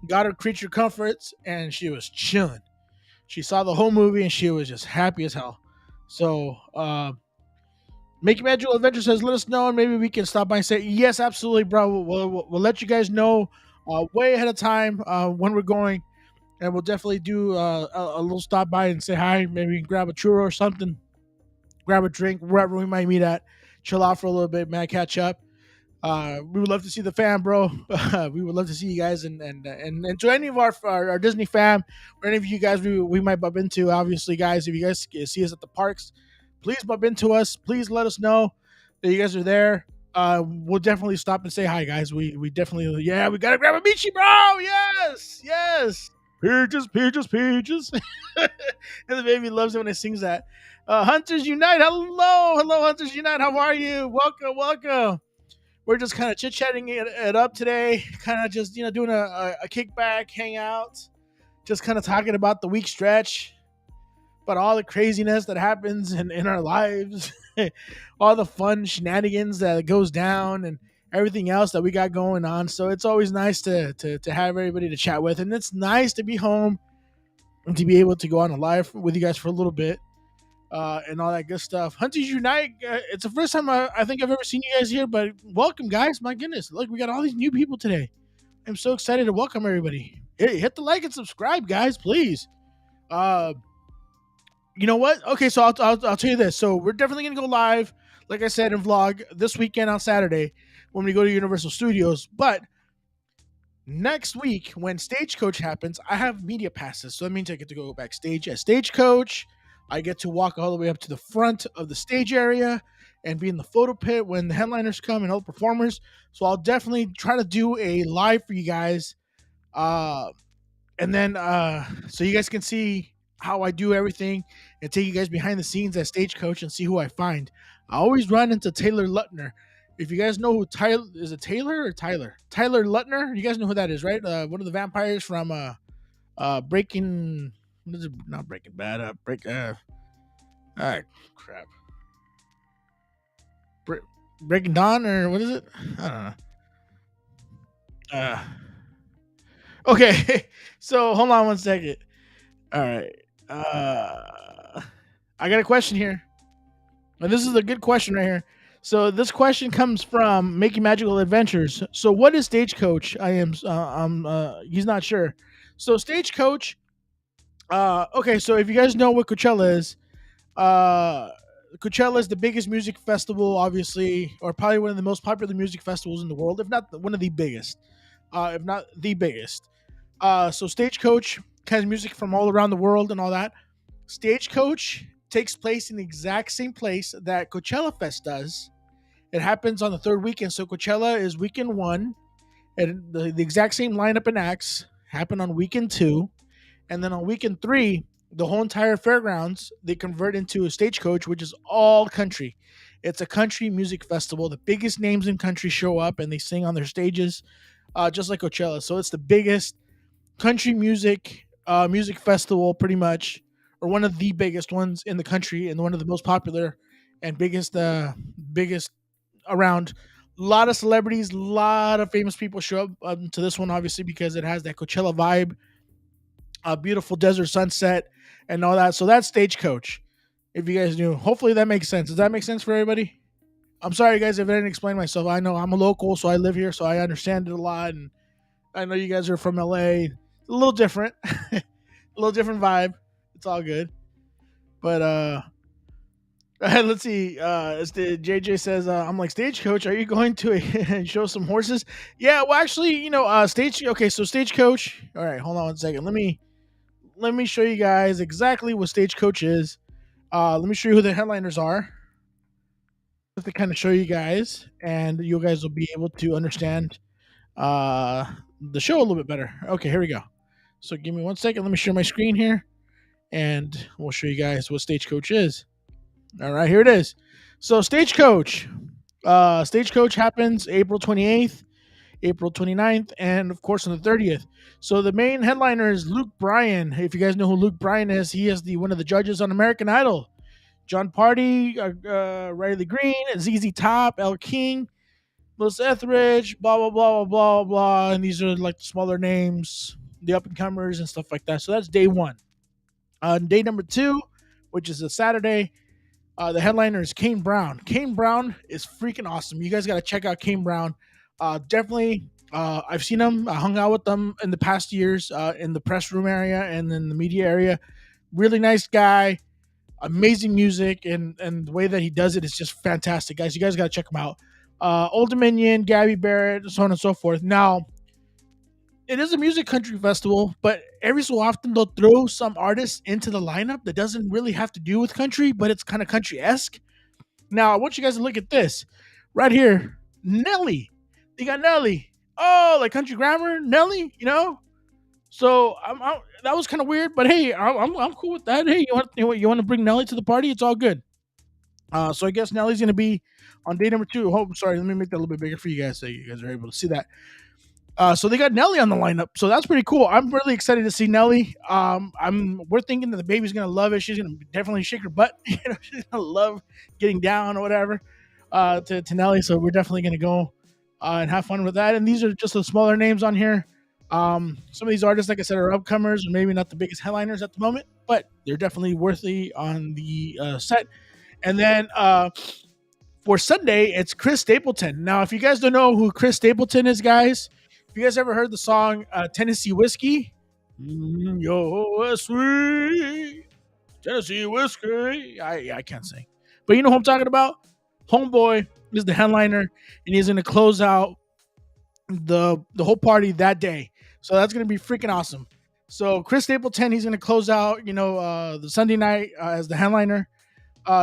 got her creature comforts, and she was chilling. She saw the whole movie and she was just happy as hell. So, Make Magical Adventure says, let us know and maybe we can stop by and say, yes, absolutely, bro. We'll let you guys know way ahead of time when we're going, and we'll definitely do a little stop by and say hi. Maybe grab a churro or something, grab a drink, wherever we might meet at, chill out for a little bit, man, catch up. We would love to see the fam, bro. We would love to see you guys, and to any of our Disney fam or any of you guys we might bump into. Obviously, guys, if you guys see us at the parks, please bump into us. Please let us know that you guys are there. We'll definitely stop and say hi, guys. We definitely, yeah, we gotta grab a Michi, bro. Yes, yes. Peaches, peaches, peaches. And the baby loves it when it sings that. Hunters Unite, hello, Hunters Unite. How are you? Welcome, welcome. We're just kind of chit chatting it up today, kind of just doing a kickback hangout, just kind of talking about the week stretch, about all the craziness that happens in our lives, all the fun shenanigans that goes down, and everything else that we got going on. So it's always nice to have everybody to chat with, and it's nice to be home and to be able to go on a live with you guys for a little bit. And all that good stuff. Hunters Unite. It's the first time I think I've ever seen you guys here, but welcome, guys. My goodness, look, we got all these new people today. I'm so excited to welcome everybody. Hey, hit the like and subscribe, guys, please. Uh, you know what? Okay, so I'll tell you this. So we're definitely gonna go live, like I said, in vlog this weekend on Saturday when we go to Universal Studios. But next week when Stagecoach happens, I have media passes, so that means I get to go backstage at Stagecoach. I get to walk all the way up to the front of the stage area and be in the photo pit when the headliners come and all the performers. So I'll definitely try to do a live for you guys, uh, and then so you guys can see how I do everything and take you guys behind the scenes at Stagecoach and see who I find. I always run into Taylor Lutner. If you guys know who Tyler is, it Taylor or Tyler? Tyler Lutner. You guys know who that is, right? One of the vampires from Breaking. What is it? Not Breaking Bad. Ah, crap. Breaking Dawn or what is it? I don't know. Uh, okay. So hold on one second. All right. I got a question here, and this is a good question right here. So this question comes from Making Magical Adventures. So what is Stagecoach? He's not sure. So Stagecoach. Okay. So if you guys know what Coachella is, uh, Coachella is the biggest music festival, obviously, or probably one of the most popular music festivals in the world, if not one of the biggest, if not the biggest. So Stagecoach has music from all around the world and all that. Stagecoach takes place in the exact same place that Coachella Fest does. It happens on the third weekend. So Coachella is weekend one, and the exact same lineup and acts happen on weekend two. And then on weekend three, the whole entire fairgrounds they convert into a Stagecoach, which is all country. It's a country music festival. The biggest names in country show up and they sing on their stages, just like Coachella. So it's the biggest country music festival, pretty much, or one of the biggest ones in the country, and one of the most popular and biggest around. A lot of celebrities, a lot of famous people show up to this one, obviously, because it has that Coachella vibe, a beautiful desert sunset, and all that. So that's Stagecoach. If you guys knew, hopefully that makes sense. Does that make sense for everybody? I'm sorry, guys, if I didn't explain myself. I know I'm a local, so I live here, so I understand it a lot, and I know you guys are from LA. A little different, a little different vibe. It's all good, but let's see. It's the JJ says, I'm like, Stagecoach, are you going to show some horses? Yeah, well, actually, Okay, so Stagecoach. All right, hold on one second. Let me show you guys exactly what Stagecoach is. Let me show you who the headliners are. Just to kind of show you guys, and you guys will be able to understand the show a little bit better. Okay, here we go. So give me 1 second. Let me share my screen here, and we'll show you guys what Stagecoach is. All right, here it is. So Stagecoach. Stagecoach happens April 28th, April 29th, and of course on the 30th. So the main headliner is Luke Bryan. If you guys know who Luke Bryan is, he is one of the judges on American Idol. John Party, Riley Green, ZZ Top, El King, Melissa Etheridge, blah blah blah blah blah blah, and these are like the smaller names, the up and comers and stuff like that. So that's day one. On day number two, which is a Saturday, the headliner is Kane Brown. Kane Brown is freaking awesome. You guys got to check out Kane Brown. Definitely, I've seen him. I hung out with them in the past years in the press room area and in the media area. Really nice guy. Amazing music, and the way that he does it is just fantastic, guys. You guys got to check him out. Old Dominion, Gabby Barrett, so on and so forth. Now, it is a music country festival, but every so often they'll throw some artists into the lineup that doesn't really have to do with country, but it's kind of country esque. Now, I want you guys to look at this right here. Nelly. They got Nelly. Oh, like country grammar, Nelly, you know? So that was kind of weird, but hey, I'm cool with that. Hey, you want to bring Nelly to the party? It's all good. So I guess Nelly's gonna be on day number two. Oh, sorry, let me make that a little bit bigger for you guys so you guys are able to see that. So they got Nelly on the lineup, so that's pretty cool. I'm really excited to see Nelly. We're thinking that the baby's gonna love it. She's gonna definitely shake her butt. She's gonna love getting down or whatever. To Nelly, so we're definitely gonna go and have fun with that. And these are just the smaller names on here. Some of these artists, like I said, are upcomers, or maybe not the biggest headliners at the moment, but they're definitely worthy on the set. And then for Sunday, it's Chris Stapleton. Now, if you guys don't know who Chris Stapleton is, guys, if you guys ever heard the song Tennessee Whiskey, you're sweet Tennessee Whiskey. I can't sing, but you know who I'm talking about. Homeboy is the headliner, and he's going to close out the whole party that day. So that's going to be freaking awesome. So Chris Stapleton, he's going to close out, the Sunday night as the headliner.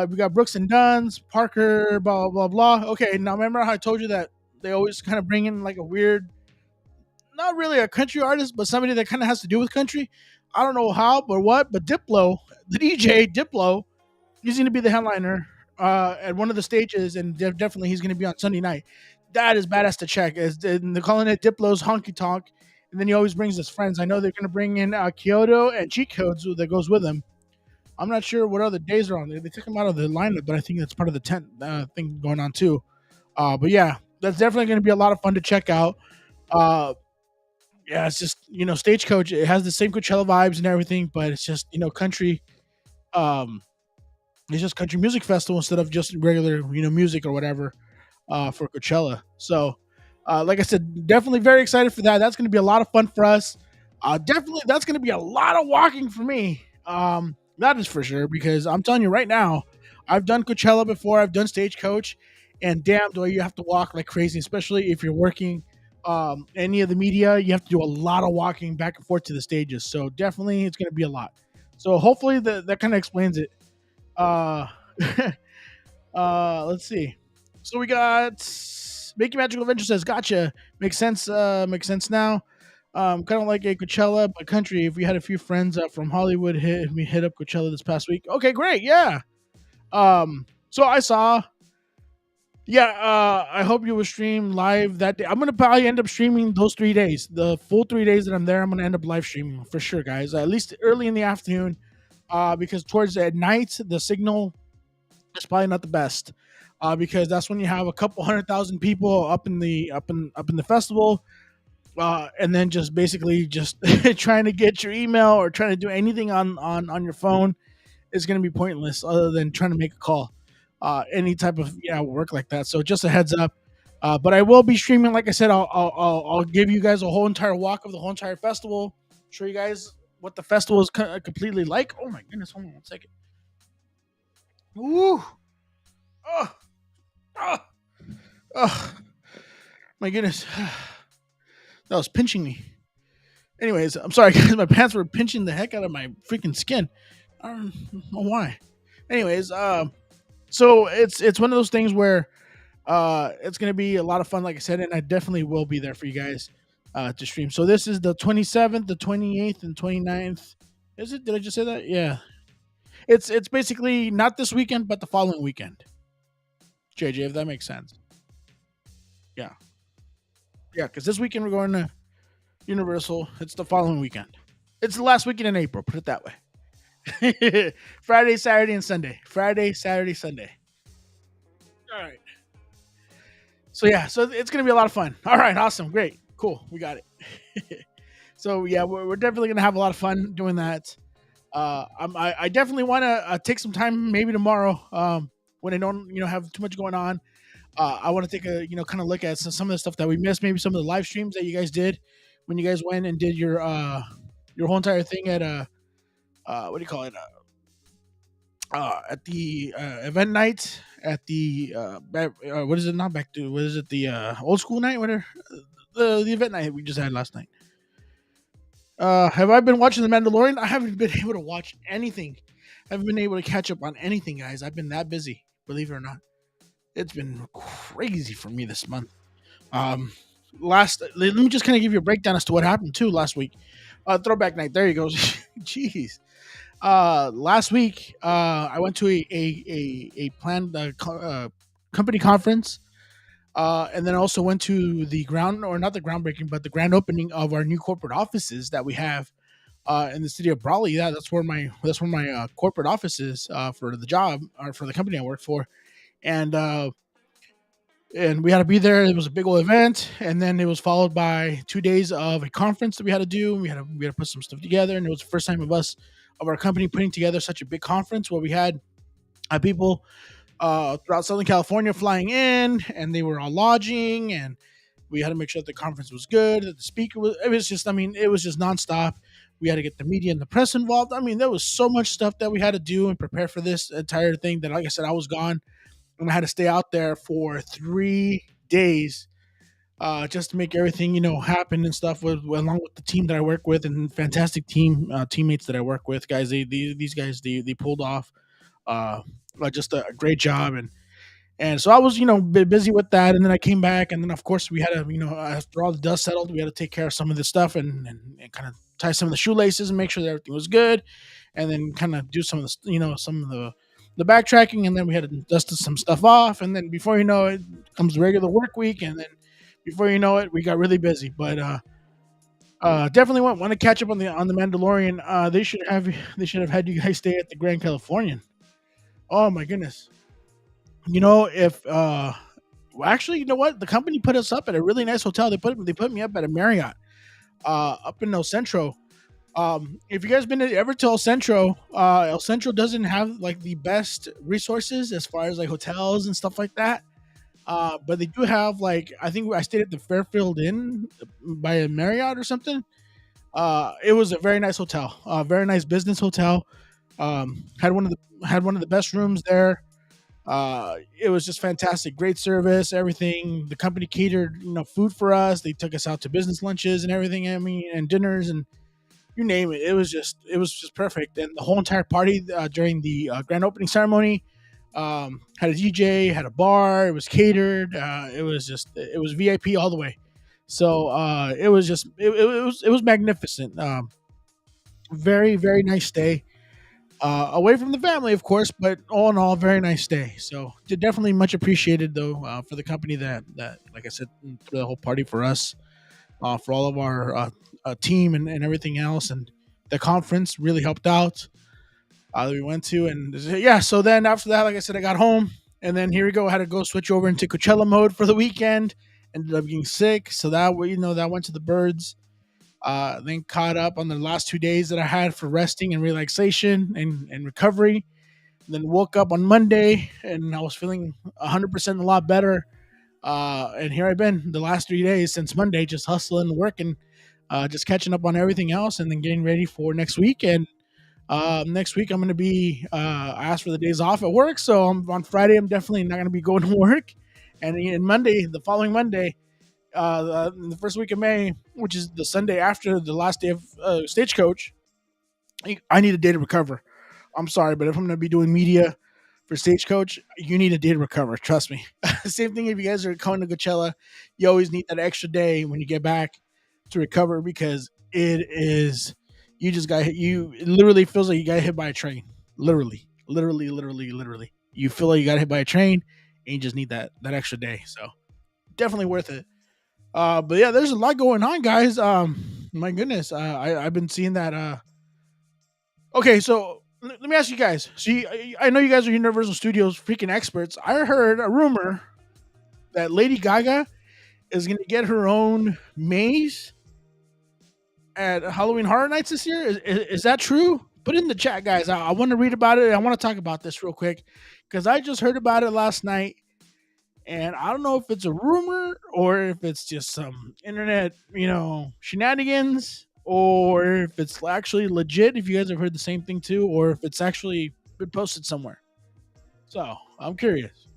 We got Brooks and Dunn's, Parker, blah, blah, blah. Okay, now remember how I told you that they always kind of bring in like a weird, not really a country artist, but somebody that kind of has to do with country. I don't know how or what, but Diplo, the DJ Diplo, he's going to be the headliner at one of the stages, and definitely he's going to be on Sunday night. That is badass to check. They're calling it Diplo's Honky Tonk, and then he always brings his friends. I know they're going to bring in Kyoto and Cheat Codes that goes with him. I'm not sure what other days are on there. They took him out of the lineup, but I think that's part of the tent thing going on too. But yeah, that's definitely going to be a lot of fun to check out. Yeah, it's just Stagecoach. It has the same Coachella vibes and everything, but it's just country. It's just country music festival instead of just regular music or whatever for Coachella. So, like I said, definitely very excited for that. That's going to be a lot of fun for us. Definitely, that's going to be a lot of walking for me. That is for sure, because I'm telling you right now, I've done Coachella before. I've done Stagecoach, and damn, do you have to walk like crazy, especially if you're working any of the media. You have to do a lot of walking back and forth to the stages. So definitely, it's going to be a lot. So hopefully that kind of explains it. Let's see. So we got Making Magical Adventure says, gotcha. Makes sense. Makes sense now. Kind of like a Coachella, but country. If we had a few friends from Hollywood hit up Coachella this past week. Okay, great. Yeah. So I saw. Yeah. I hope you will stream live that day. I'm gonna probably end up streaming those 3 days. The full 3 days that I'm there, I'm gonna end up live streaming for sure, guys. At least early in the afternoon. Because towards at night the signal is probably not the best. Because that's when you have a couple 100,000 people up in the festival, and then just basically just trying to get your email or trying to do anything on your phone is going to be pointless, other than trying to make a call, any type of work like that. So just a heads up. But I will be streaming. Like I said, I'll give you guys a whole entire walk of the whole entire festival. Show you guys what the festival is completely like. Oh my goodness! Hold on 1 second. Ooh. Oh. Oh. Oh. My goodness. That was pinching me. Anyways, I'm sorry, guys. My pants were pinching the heck out of my freaking skin. I don't know why. Anyways, so it's one of those things where it's gonna be a lot of fun, like I said, and I definitely will be there for you guys. to stream. So this is the 27th, the 28th, and 29th. Is it? Did I just say that? Yeah. It's basically not this weekend, but the following weekend. JJ, if that makes sense. Yeah. Yeah, because this weekend we're going to Universal. It's the following weekend. It's the last weekend in April. Put it that way. Friday, Saturday, and Sunday. Friday, Saturday, Sunday. All right. So yeah, so it's gonna be a lot of fun. All right, awesome, great, cool, we got it. So yeah, we're definitely gonna have a lot of fun doing that. I definitely want to take some time, maybe tomorrow, when I don't have too much going on. I want to take a kind of look at some of the stuff that we missed, maybe some of the live streams that you guys did when you guys went and did your whole entire thing at what do you call it, at the event night at the what is it, not back to, what is it, the old school night, whatever, the event night we just had last night. Have I been watching The Mandalorian? I haven't been able to watch anything. I haven't been able to catch up on anything, guys. I've been that busy, believe it or not. It's been crazy for me this month. Um, let me just kind of give you a breakdown as to what happened too last week. Throwback night. There you go. Jeez. Last week, I went to a planned company conference, and then I also went to the ground, or not the groundbreaking, but the grand opening of our new corporate offices that we have in the city of Brawley. Yeah, that's where my corporate office is for the job, or for the company I work for, and we had to be there. It was a big old event, and then it was followed by 2 days of a conference that we had to do. We had to put some stuff together, and it was the first time of our company putting together such a big conference where we had people throughout Southern California flying in, and they were all lodging, and we had to make sure that the conference was good, that the speaker was. It was just, I mean, it was just nonstop. We had to get the media and the press involved. I mean, there was so much stuff that we had to do and prepare for this entire thing that, like I said, I was gone, and I had to stay out there for 3 days just to make everything happen and stuff along with the team that I work with, and fantastic teammates that I work with, guys. These guys, they pulled off uh, just a great job, and so I was busy with that, and then I came back, and then of course we had to, after all the dust settled, we had to take care of some of this stuff, and kind of tie some of the shoelaces and make sure that everything was good, and then kind of do some of the some of the backtracking, and then we had to dust some stuff off, and then before you know it comes the regular work week, and then before you know it we got really busy. But definitely want to catch up on the Mandalorian. They should have had you guys stay at the Grand Californian. Oh my goodness. If well, actually, you know what? The company put us up at a really nice hotel. They put me up at a Marriott up in El Centro. If you guys been ever to El Centro doesn't have like the best resources as far as like hotels and stuff like that. But they do have, like, I think I stayed at the Fairfield Inn by a Marriott or something. It was a very nice hotel, very nice business hotel. Had one of the best rooms there. It was just fantastic, great service, everything. The company catered, food for us. They took us out to business lunches and everything. I mean, and dinners and you name it. It was just perfect. And the whole entire party during the grand opening ceremony had a DJ, had a bar. It was catered. It was VIP all the way. So it was magnificent. Very very nice stay. Away from the family, of course, but all in all, very nice day. So definitely much appreciated though for the company that, like I said, threw the whole party for us, for all of our team and everything else, and the conference really helped out. That we went to, and yeah. So then after that, like I said, I got home, and then here we go. I had to go switch over into Coachella mode for the weekend. Ended up getting sick, so that went to the birds. Then caught up on the last 2 days that I had for resting and relaxation and recovery. Then woke up on Monday and I was feeling 100% a lot better. And here I've been the last 3 days since Monday, just hustling, working, just catching up on everything else, and then getting ready for next week. And next week I'm going to be I asked for the days off at work, so on Friday I'm definitely not going to be going to work. And in Monday, the following Monday, the first week of May, which is the Sunday after the last day of Stagecoach, I need a day to recover. I'm sorry, but if I'm going to be doing media for Stagecoach, you need a day to recover. Trust me. Same thing if you guys are coming to Coachella, you always need that extra day when you get back to recover because it is you just got hit. You it literally feels like you got hit by a train. Literally. You feel like you got hit by a train, and you just need that extra day. So definitely worth it. But yeah, there's a lot going on, guys. My goodness, I've been seeing that. Okay, so let me ask you guys. See, I know you guys are Universal Studios freaking experts. I heard a rumor that Lady Gaga is going to get her own maze at Halloween Horror Nights this year. Is that true? Put it in the chat, guys. I want to read about it. I want to talk about this real quick because I just heard about it last night, and I don't know if it's a rumor or if it's just some internet, shenanigans, or if it's actually legit. If you guys have heard the same thing too, or if it's actually been posted somewhere. So I'm curious.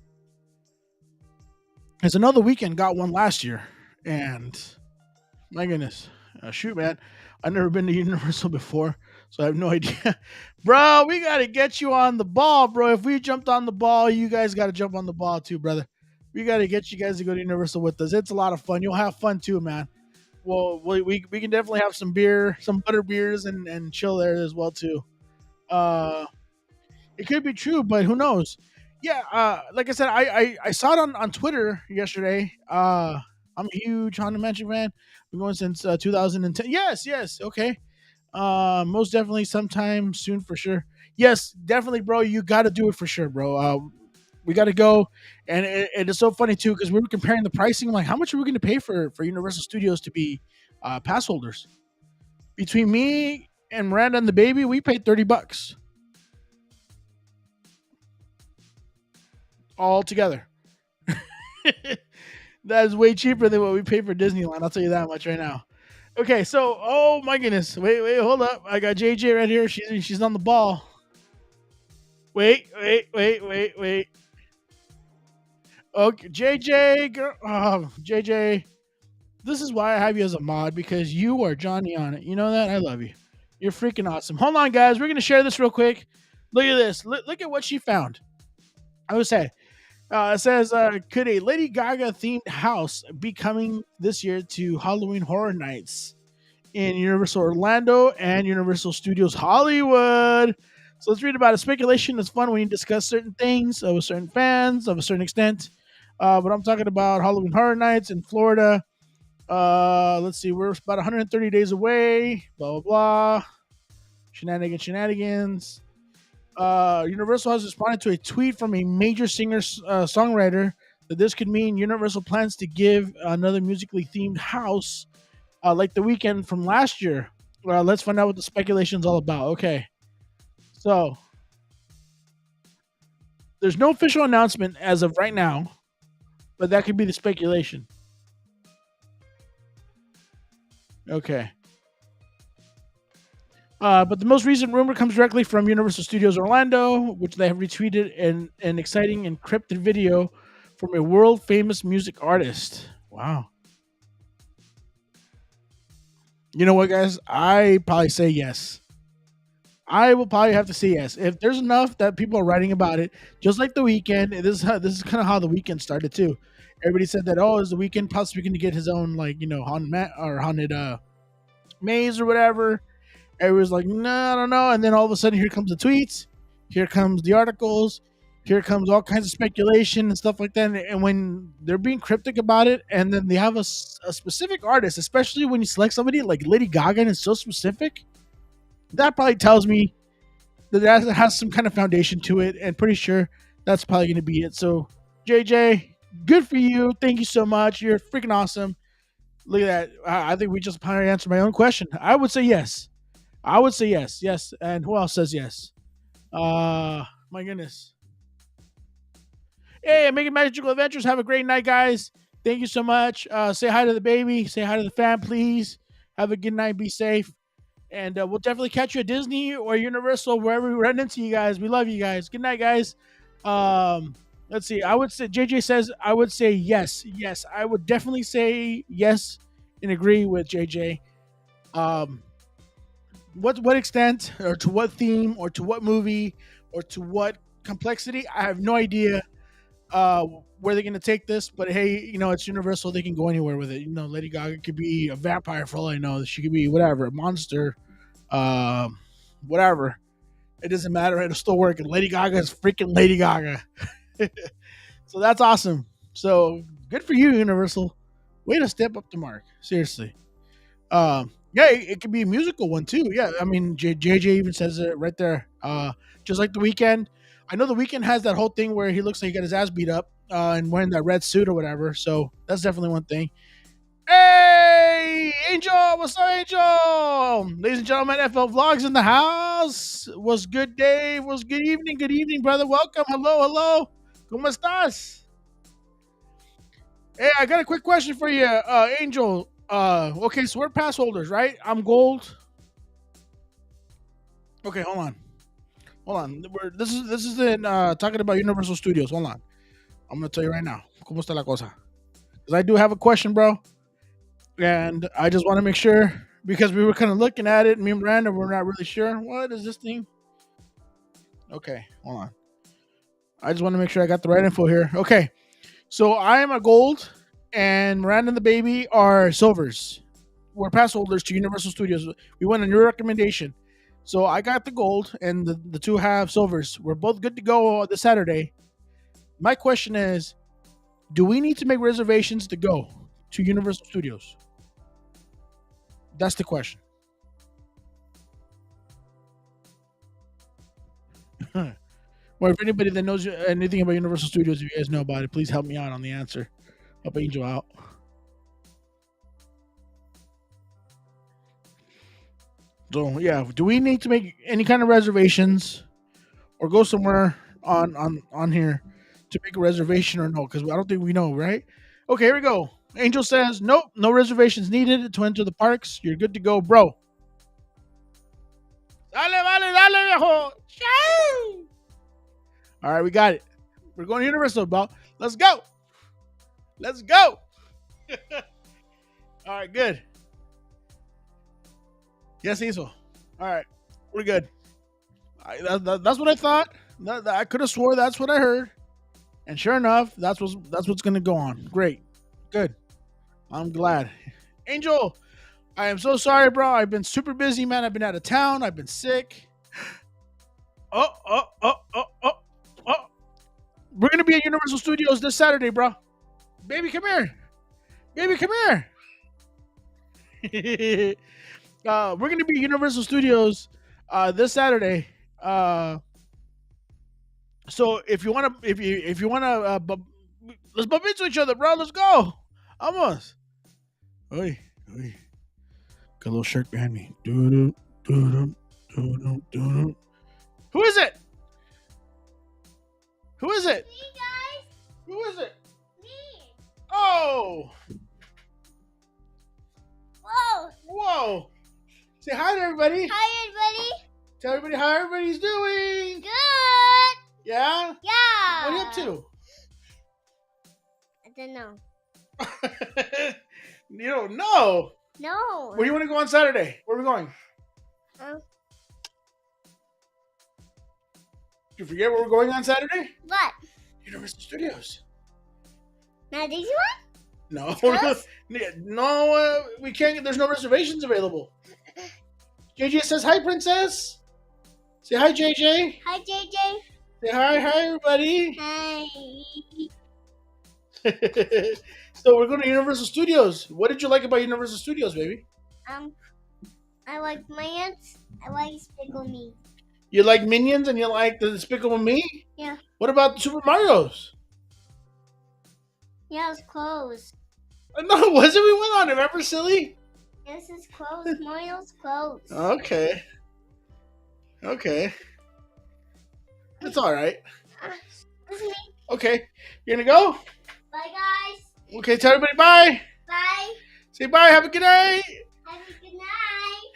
Because another weekend got one last year, and my goodness, shoot, man, I've never been to Universal before, so I have no idea. Bro, we got to get you on the ball, bro. If we jumped on the ball, you guys got to jump on the ball too, brother. We got to get you guys to go to Universal with us. It's a lot of fun. You'll have fun too, man. Well, we can definitely have some beer, some butter beers, and chill there as well too. Uh, it could be true, but who knows? Yeah, like I said, I saw it on Twitter yesterday. I'm a huge Haunted Mansion fan. Been going since 2010. Yes, okay. Most definitely sometime soon for sure. Yes, definitely, bro. You got to do it for sure, bro. We got to go, and it is so funny too because we were comparing the pricing. Like, how much are we going to pay for Universal Studios to be pass holders? Between me and Miranda and the baby, we paid $30 all together. That is way cheaper than what we pay for Disneyland. I'll tell you that much right now. Okay, so oh my goodness, wait, hold up. I got JJ right here. She's on the ball. Wait. Okay, JJ, girl, JJ. This is why I have you as a mod because you are Johnny on it. You know that? I love you. You're freaking awesome. Hold on, guys. We're gonna share this real quick. Look at this. Look at what she found. I would say. It says, could a Lady Gaga themed house be coming this year to Halloween Horror Nights in Universal Orlando and Universal Studios Hollywood? So let's read about it. Speculation is fun when you discuss certain things with certain fans of a certain extent. But I'm talking about Halloween Horror Nights in Florida. Let's see, we're about 130 days away. Blah, blah, blah. Shenanigans. Universal has responded to a tweet from a major singer-songwriter that this could mean Universal plans to give another musically themed house like the weekend from last year. Let's find out what the speculation is all about. Okay. So, there's no official announcement as of right now, but that could be the speculation. Okay. But the most recent rumor comes directly from Universal Studios Orlando, which they have retweeted an exciting encrypted video from a world famous music artist. Wow. You know what, guys? I probably say yes. I will probably have to say yes. If there's enough that people are writing about it, just like the weekend, this is kind of how the weekend started too. Everybody said that, oh, is the weekend possibly going to get his own haunted maze or whatever. Everyone's like, no, I don't know. And then all of a sudden, here comes the tweets, here comes the articles, here comes all kinds of speculation and stuff like that. And when they're being cryptic about it, and then they have a specific artist, especially when you select somebody like Lady Gaga and it's so specific, that probably tells me that has some kind of foundation to it. And pretty sure that's probably going to be it. So, JJ, good for you. Thank you so much. You're freaking awesome. Look at that. I think we just probably answered my own question. I would say yes. Yes. And who else says yes? My goodness. Hey, Making Magical Adventures. Have a great night, guys. Thank you so much. Say hi to the baby. Say hi to the fam, please. Have a good night. Be safe. And we'll definitely catch you at Disney or Universal, wherever we run into you guys. We love you guys. Good night, guys. Let's see. I would say, JJ says, I would say yes. Yes, I would definitely say yes and agree with JJ. What extent or to what theme or to what movie or to what complexity? I have no idea. uh, where they're gonna take this, but hey, it's Universal. They can go anywhere with it. Lady Gaga could be a vampire for all I know. She could be whatever, a monster, um, whatever. It doesn't matter. It'll still work. And Lady Gaga is freaking Lady Gaga. So that's awesome. So good for you, Universal. Way to step up the mark. Seriously. Yeah, it could be a musical one too. Yeah, I mean, JJ even says it right there. Just like the weekend. I know the weekend has that whole thing where he looks like he got his ass beat up and wearing that red suit or whatever. So that's definitely one thing. Hey, Angel, what's up, Angel? Ladies and gentlemen, FL Vlogs in the house. What's good, Dave? What's good evening, brother. Welcome. Hello, hello. ¿Cómo estás? Hey, I got a quick question for you, Angel. Okay, so we're pass holders, right? I'm gold. Okay, hold on. This is in talking about Universal Studios. Hold on, I'm gonna tell you right now. ¿Cómo está la cosa? Because I do have a question, bro, and I just want to make sure because we were kind of looking at it. Me and Miranda were not really sure. What is this thing? Okay, hold on. I just want to make sure I got the right info here. Okay, so I am a gold, and Miranda and the baby are silvers. We're pass holders to Universal Studios. We went on your recommendation. So I got the gold, and the two have silvers. We're both good to go this Saturday. My question is, do we need to make reservations to go to Universal Studios? That's the question. Or if anybody that knows anything about Universal Studios, if you guys know about it, please help me out on the answer. Help Angel out. So yeah, do we need to make any kind of reservations or go somewhere on here to make a reservation or no? Because I don't think we know, right? Okay, here we go. Angel says nope, no reservations needed to enter the parks. You're good to go, bro. Dale, vale, dale, viejo. Shoo! All right, we got it. We're going to Universal, bro. Let's go. Let's go. All right, good. Yes, hizo. All right, we're good. That's what I thought. I could have swore that's what I heard, and sure enough, that's what's gonna go on. Great, good. I'm glad. Angel, I am so sorry, bro. I've been super busy, man. I've been out of town. I've been sick. Oh, oh, oh, oh, oh, oh. We're gonna be at Universal Studios this Saturday, bro. Baby, come here. Baby, come here. We're gonna be at Universal Studios this Saturday. So if you wanna, if you wanna, let's bump into each other, bro. Let's go. Almost. Oi, oi. Got a little shirt behind me. Doo-doo, doo-doo, doo-doo, doo-doo. Who is it? Who is it? Me, guys. Who is it? Me. Oh, Whoa. whoa. Say hi to everybody. Hi, everybody. Tell everybody how everybody's doing. Good. Yeah? Yeah. What are you up to? I don't know. You don't know. No. Where do you want to go on Saturday? Where are we going? Um, Did you forget where we're going on Saturday? what? Universal Studios. Now this one? No. Close? No, we can't. There's no reservations available. JJ says hi, princess. Say hi, JJ. Hi, JJ. Say hi, everybody. Hi. So we're going to Universal Studios. What did you like about Universal Studios, baby? I like Minions. I like Despicable Me. You like Minions and you like the Despicable Me? Yeah. What about Super Mario's? Yeah, it's closed. No, it wasn't. We went on it. Remember, silly? Yes, it's closed. Mario's closed. Okay. Okay. It's all right. This is me. Okay. You're going to go? Bye, guys. Okay, tell everybody bye. Bye. Say bye. Have a good night. Have a good night.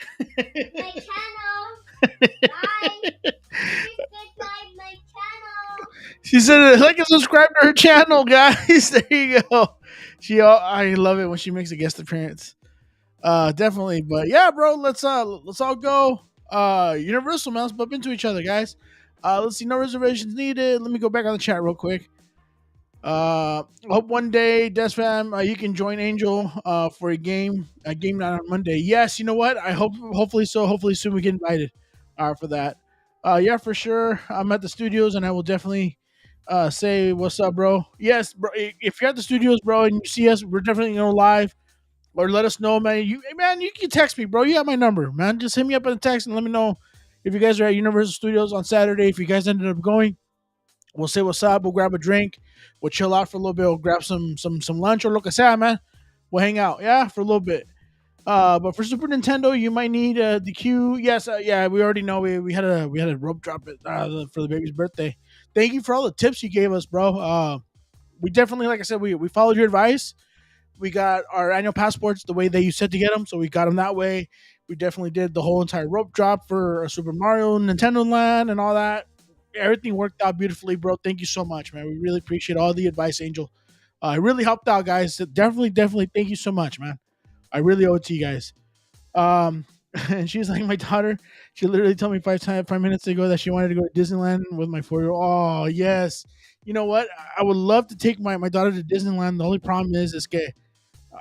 My channel. Bye. Please subscribe my channel. She said like and subscribe to her channel, guys. There you go. I love it when she makes a guest appearance. Definitely. But yeah, bro, let's all go. Universal, man. Let's bump into each other, guys. Let's see, no reservations needed. Let me go back on the chat real quick. Hope one day, DESFAM, you can join Angel for a game night on Monday. Yes, you know what? Hopefully so. Hopefully soon we get invited for that. Yeah, for sure. I'm at the studios, and I will definitely say what's up, bro. Yes, bro. If you're at the studios, bro, and you see us, we're definitely gonna go live or let us know, man. Man, you can text me, bro. You have my number, man. Just hit me up in a text and let me know if you guys are at Universal Studios on Saturday. If you guys ended up going, we'll say what's up. We'll grab a drink. We'll chill out for a little bit. We'll grab some lunch or lo que sea, man. We'll hang out, yeah, for a little bit. But for Super Nintendo, you might need the queue. Yes, yeah, we already know we had a rope drop it for the baby's birthday. Thank you for all the tips you gave us, bro. We definitely, like I said, we followed your advice. We got our annual passports the way that you said to get them, so we got them that way. We definitely did the whole entire rope drop for Super Mario Nintendo Land and all that. Everything worked out beautifully, bro. Thank you so much, man. We really appreciate all the advice, Angel. It really helped out, guys. Definitely, thank you so much, man. I really owe it to you guys. Um, and she's like my daughter. She literally told me 5 minutes ago that she wanted to go to Disneyland with my 4 year old. Oh yes, you know what? I would love to take my daughter to Disneyland. The only problem is que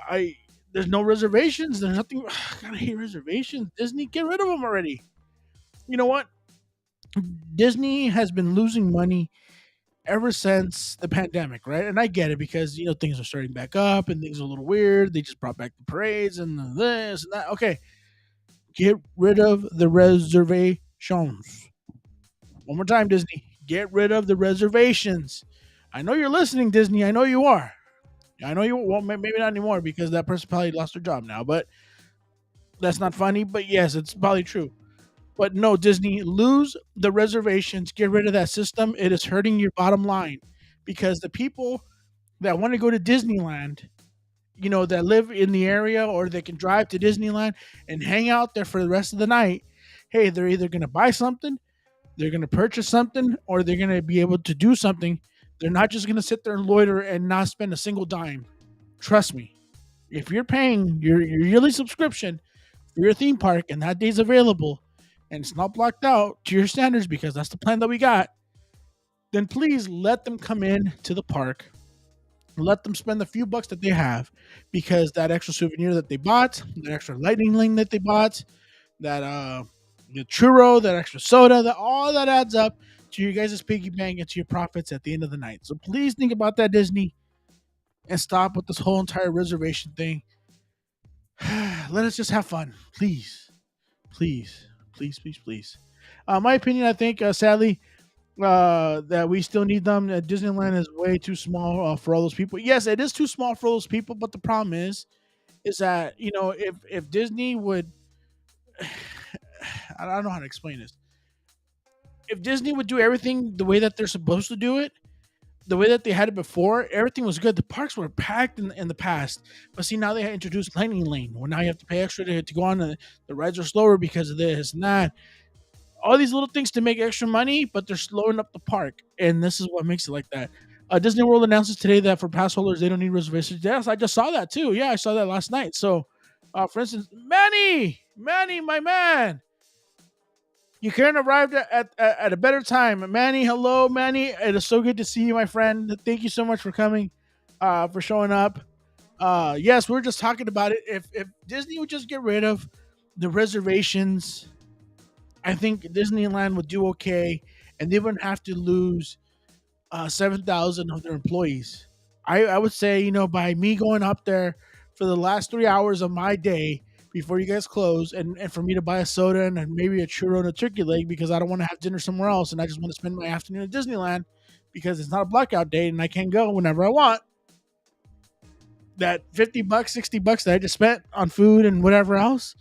I there's no reservations. There's nothing. God, I hate reservations. Disney, get rid of them already. You know what? Disney has been losing money ever since the pandemic, right? And I get it because things are starting back up and things are a little weird. They just brought back the parades and this and that. Okay, get rid of the reservations. One more time, Disney. Get rid of the reservations. I know you're listening, Disney. I know you are. I know you. Well, maybe not anymore because that person probably lost their job now. But that's not funny. But yes, it's probably true. But no, Disney, lose the reservations. Get rid of that system. It is hurting your bottom line because the people that want to go to Disneyland, that live in the area or they can drive to Disneyland and hang out there for the rest of the night, hey, they're either going to buy something, they're going to purchase something, or they're going to be able to do something. They're not just going to sit there and loiter and not spend a single dime. Trust me. If you're paying your yearly subscription for your theme park and that day's available and it's not blocked out to your standards because that's the plan that we got, then please let them come in to the park. Let them spend the few bucks that they have because that extra souvenir that they bought, that extra lightning lane that they bought, that the churro, that extra soda, that all that adds up to you guys' piggy bank and to your profits at the end of the night. So please think about that, Disney, and stop with this whole entire reservation thing. Let us just have fun, please, please, please, please, please. My opinion, I think, sadly, that we still need them. That Disneyland is way too small for all those people. Yes, it is too small for those people, but the problem is that if Disney would, I don't know how to explain this. If Disney would do everything the way that they're supposed to do it, the way that they had it before, everything was good. The parks were packed in the past, but see now they introduced Lightning Lane. Well, now you have to pay extra to go on the rides are slower because of this and that. All these little things to make extra money, but they're slowing up the park, and this is what makes it like that. Disney World announces today that for pass holders they don't need reservations. Yes, I just saw that too. Yeah, I saw that last night. So, for instance, Manny, my man, you couldn't arrived at a better time. Manny, hello, Manny. It is so good to see you, my friend. Thank you so much for coming, for showing up. Yes, we are just talking about it. If Disney would just get rid of the reservations, I think Disneyland would do okay, and they wouldn't have to lose 7,000 of their employees. I would say, by me going up there for the last 3 hours of my day before you guys close, and for me to buy a soda and maybe a churro and a turkey leg because I don't want to have dinner somewhere else and I just want to spend my afternoon at Disneyland because it's not a blackout date and I can go whenever I want. That $50, $60 that I just spent on food and whatever else,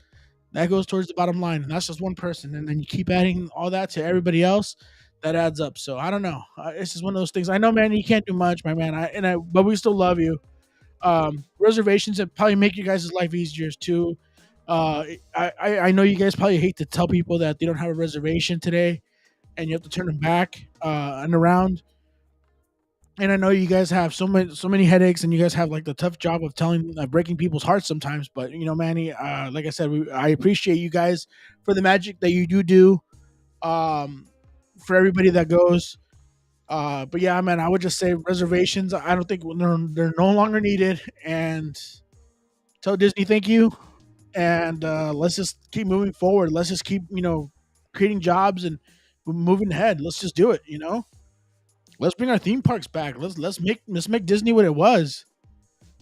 that goes towards the bottom line, and that's just one person. And then you keep adding all that to everybody else, that adds up. So I don't know. It's just one of those things. I know, man, you can't do much, my man. But we still love you. Reservations that probably make you guys' life easier too. I know you guys probably hate to tell people that they don't have a reservation today, and you have to turn them back and around. And I know you guys have so many headaches, and you guys have like the tough job of breaking people's hearts sometimes. But Manny, like I said, I appreciate you guys for the magic that you do. Um, for everybody that goes, But yeah, man, I would just say reservations. I don't think they're no longer needed, and tell Disney thank you, and let's just keep moving forward. Let's just keep creating jobs and moving ahead. Let's just do it. Let's bring our theme parks back. Let's make Disney what it was.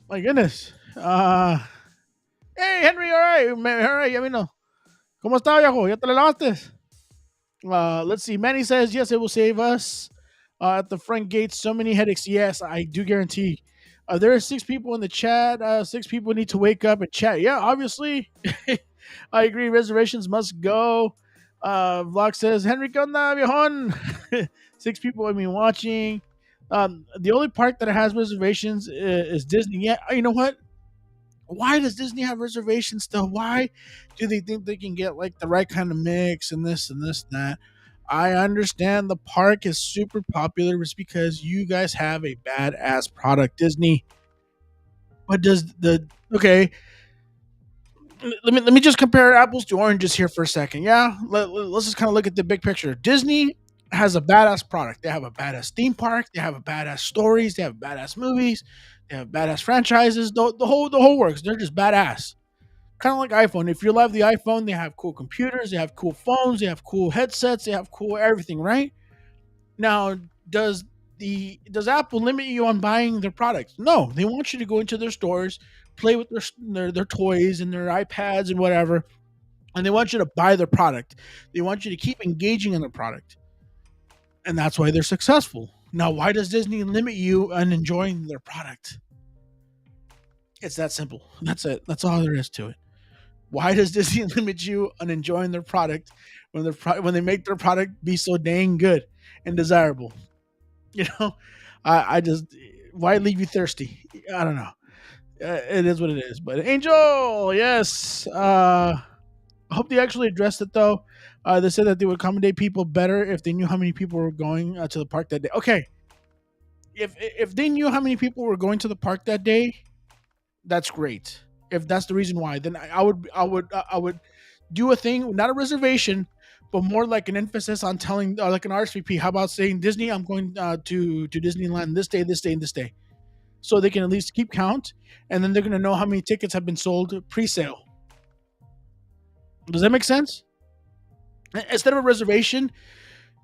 My goodness. Hey Henry, all right, man, all right. Ya vino. ¿Cómo está, viejo? ¿Ya te le lavaste? Let's see. Manny says yes, it will save us at the front gate. So many headaches. Yes, I do guarantee. There are 6 people in the chat. 6 people need to wake up and chat. Yeah, obviously. I agree. Reservations must go. Vlog says Henry, ¿qué onda, viejón? 6 people have been watching. The only park that has reservations is Disney. Yeah, you know what? Why does Disney have reservations still? Why do they think they can get like the right kind of mix and this and this and that? I understand the park is super popular. It's because you guys have a badass product, Disney. But does the okay? Let me just compare apples to oranges here for a second. Yeah, let's just kind of look at the big picture. Disney has a badass product. They have a badass theme park. They have a badass stories. They have badass movies. They have badass franchises. The whole works. They're just badass. Kind of like iPhone. If you love the iPhone, they have cool computers. They have cool phones. They have cool headsets. They have cool everything. Right now, does Apple limit you on buying their products? No, they want you to go into their stores, play with their toys and their iPads and whatever, and they want you to buy their product. They want you to keep engaging in the product, and that's why they're successful. Now, why does Disney limit you on enjoying their product? It's that simple. That's it. That's all there is to it. Why does Disney limit you on enjoying their product when they make their product be so dang good and desirable? You know, I just why leave you thirsty? I don't know. It is what it is. But Angel, yes. I hope they actually addressed it though. They said that they would accommodate people better if they knew how many people were going to the park that day. Okay, if they knew how many people were going to the park that day, that's great. If that's the reason why, then I would do a thing, not a reservation, but more like an emphasis on telling, like an RSVP. How about saying Disney? I'm going to Disneyland this day, and this day, so they can at least keep count, and then they're gonna know how many tickets have been sold pre-sale. Does that make sense? Instead of a reservation,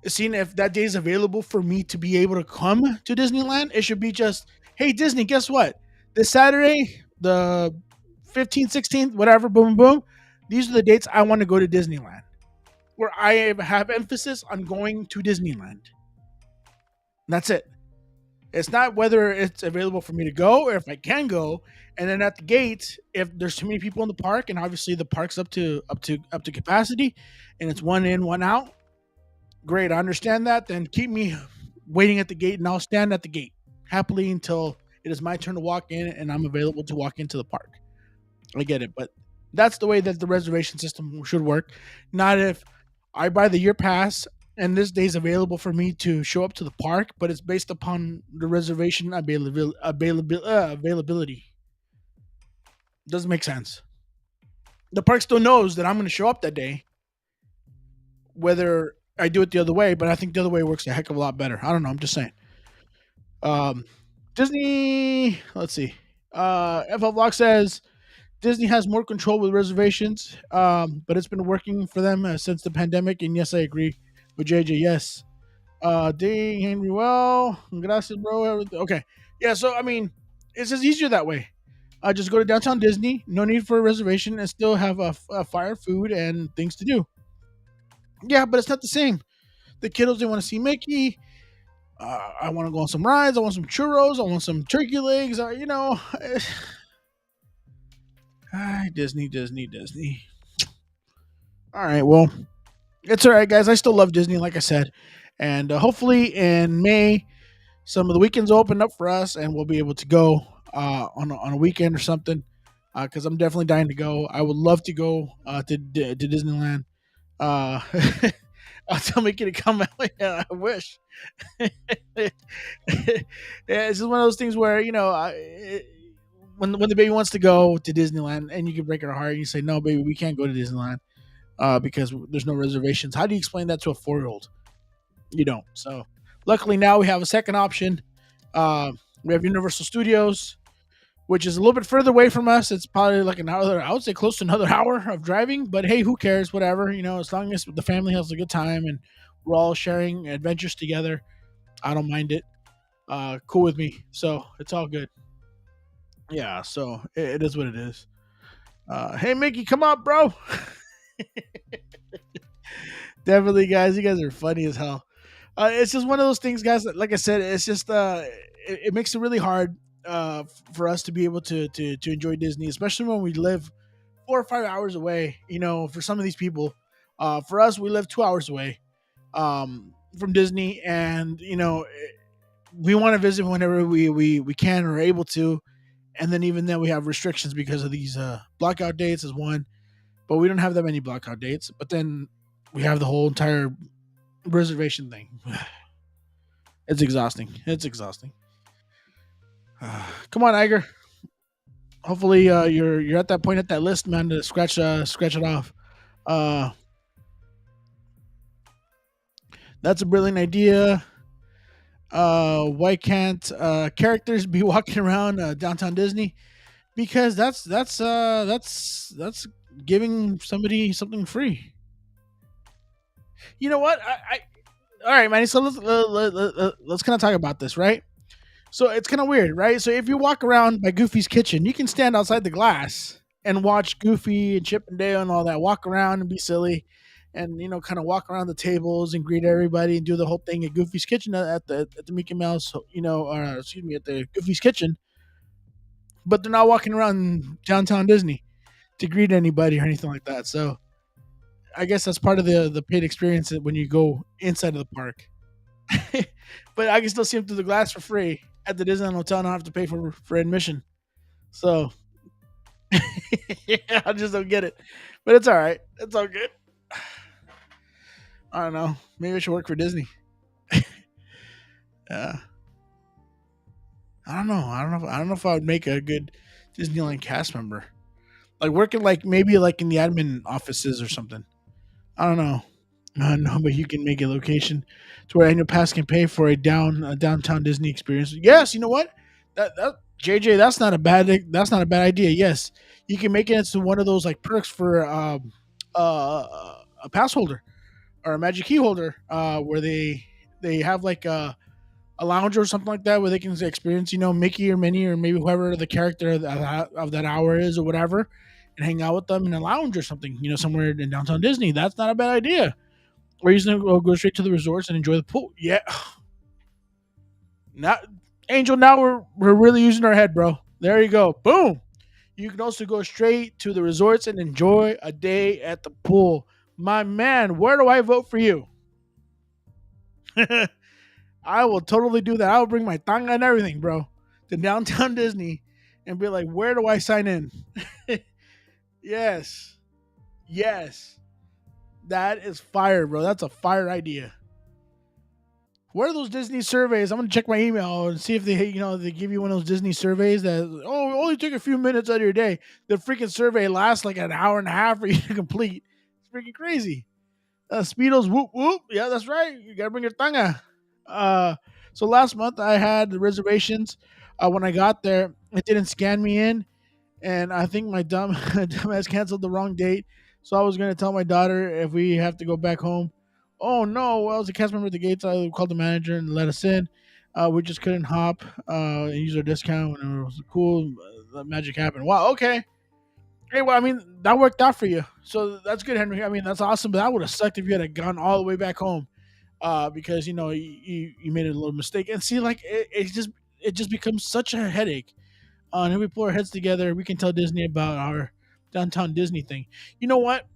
seeing if that day is available for me to be able to come to Disneyland, it should be just, hey Disney, guess what? This Saturday, the 15th, 16th, whatever, boom, boom. These are the dates I want to go to Disneyland, where I have emphasis on going to Disneyland. That's it. It's not whether it's available for me to go or if I can go. And then at the gate, if there's too many people in the park, and obviously the park's up to capacity, and it's one in, one out, great. I understand that. Then keep me waiting at the gate, and I'll stand at the gate happily until it is my turn to walk in, and I'm available to walk into the park. I get it, but that's the way that the reservation system should work. Not if I buy the year pass and this day's available for me to show up to the park, but it's based upon the reservation availability. Doesn't make sense. The park still knows that I'm going to show up that day, whether I do it the other way. But I think the other way works a heck of a lot better. I don't know. I'm just saying. Um, Disney. Let's see. FL Block says Disney has more control with reservations, but it's been working for them since the pandemic. And yes, I agree with JJ. Yes. Ding Henry. Well, gracias, bro. Everything. Okay. Yeah. So I mean, it's just easier that way. Just go to downtown Disney. No need for a reservation, and still have a fire food and things to do. Yeah, but it's not the same. The kiddos they want to see Mickey. I want to go on some rides. I want some churros. I want some turkey legs. Disney, Disney, Disney. All right, well, it's all right, guys. I still love Disney, like I said, and hopefully in May, some of the weekends will open up for us, and we'll be able to go on a weekend or something. Because I'm definitely dying to go. I would love to go to Disneyland. Uh, I'll tell Mickey to come out. Yeah, I wish. Yeah, it's just one of those things where when the baby wants to go to Disneyland, and you can break her heart, and you say, "No, baby, we can't go to Disneyland because there's no reservations." How do you explain that to a 4-year-old? You don't. So Luckily, now we have a second option. Uh, we have Universal Studios, which is a little bit further away from us. It's probably like another, I would say, close to another hour of driving. But hey, who cares? Whatever, as long as the family has a good time and we're all sharing adventures together, I don't mind it. Cool with me. So it's all good. Yeah. So it is what it is. Hey, Mickey, come on, bro. Definitely, guys. You guys are funny as hell. It's just one of those things, guys. That, like I said, it's just it makes it really hard for us to be able to enjoy Disney, especially when we live 4 or 5 hours away. For some of these people, for us, we live 2 hours away from Disney, and we want to visit whenever we can or are able to. And then even then, we have restrictions because of these blackout dates is one, but we don't have that many blackout dates. But then we have the whole entire reservation thing. It's exhausting. It's exhausting. Come on, Iger. Hopefully, you're at that point at that list, man, to scratch it off. Uh, that's a brilliant idea. Why can't characters be walking around downtown Disney? Because that's giving somebody something free. You know what? All right, man. So let's kind of talk about this, right? So it's kind of weird, right? So if you walk around by Goofy's kitchen, you can stand outside the glass and watch Goofy and Chip and Dale and all that walk around and be silly, and kind of walk around the tables and greet everybody and do the whole thing at Goofy's kitchen at the Mickey Mouse, excuse me, at the Goofy's kitchen. But they're not walking around downtown Disney to greet anybody or anything like that. So I guess that's part of the paid experience when you go inside of the park. But I can still see them through the glass for free at the Disneyland Hotel. And I don't have to pay for admission. So yeah, I just don't get it. But it's all right. It's all good. I don't know. Maybe I should work for Disney. Uh, I don't know. I don't know if I would make a good Disneyland cast member. Like working like maybe like in the admin offices or something. I don't know. No, but you can make a location to where annual pass can pay for a downtown Disney experience. Yes, you know what? That JJ, that's not a bad idea. Yes, you can make it into one of those like perks for a pass holder or a magic key holder, where they have like a lounge or something like that where they can experience Mickey or Minnie or maybe whoever the character of that hour is or whatever, and hang out with them in a lounge or something, somewhere in downtown Disney. That's not a bad idea. Or you just go straight to the resorts and enjoy the pool. Yeah, not Angel. Now we're really using our head, bro. There you go. Boom. You can also go straight to the resorts and enjoy a day at the pool. My man, where do I vote for you? I will totally do that. I will bring my tanga and everything, bro, to downtown Disney and be like, where do I sign in? Yes. Yes. That is fire, bro. That's a fire idea. What are those Disney surveys? I'm gonna check my email and see if they give you one of those Disney surveys that only take a few minutes out of your day. The freaking survey lasts like an hour and a half for you to complete. It's freaking crazy. Speedos, whoop whoop. Yeah, that's right. You gotta bring your tanga. Uh, so last month I had the reservations. When I got there, it didn't scan me in, and I think my dumbass canceled the wrong date. So I was gonna tell my daughter if we have to go back home. Oh no! Well, as a cast member at the gates, I called the manager and let us in. We just couldn't hop and use our discount, and it was cool. The magic happened. Wow. Okay. Hey, well, I mean, that worked out for you, so that's good, Henry. I mean, that's awesome. But that would have sucked if you had gone all the way back home, because you made a little mistake. And see, like it just becomes such a headache. And if we pull our heads together, we can tell Disney about our downtown Disney thing. You know what?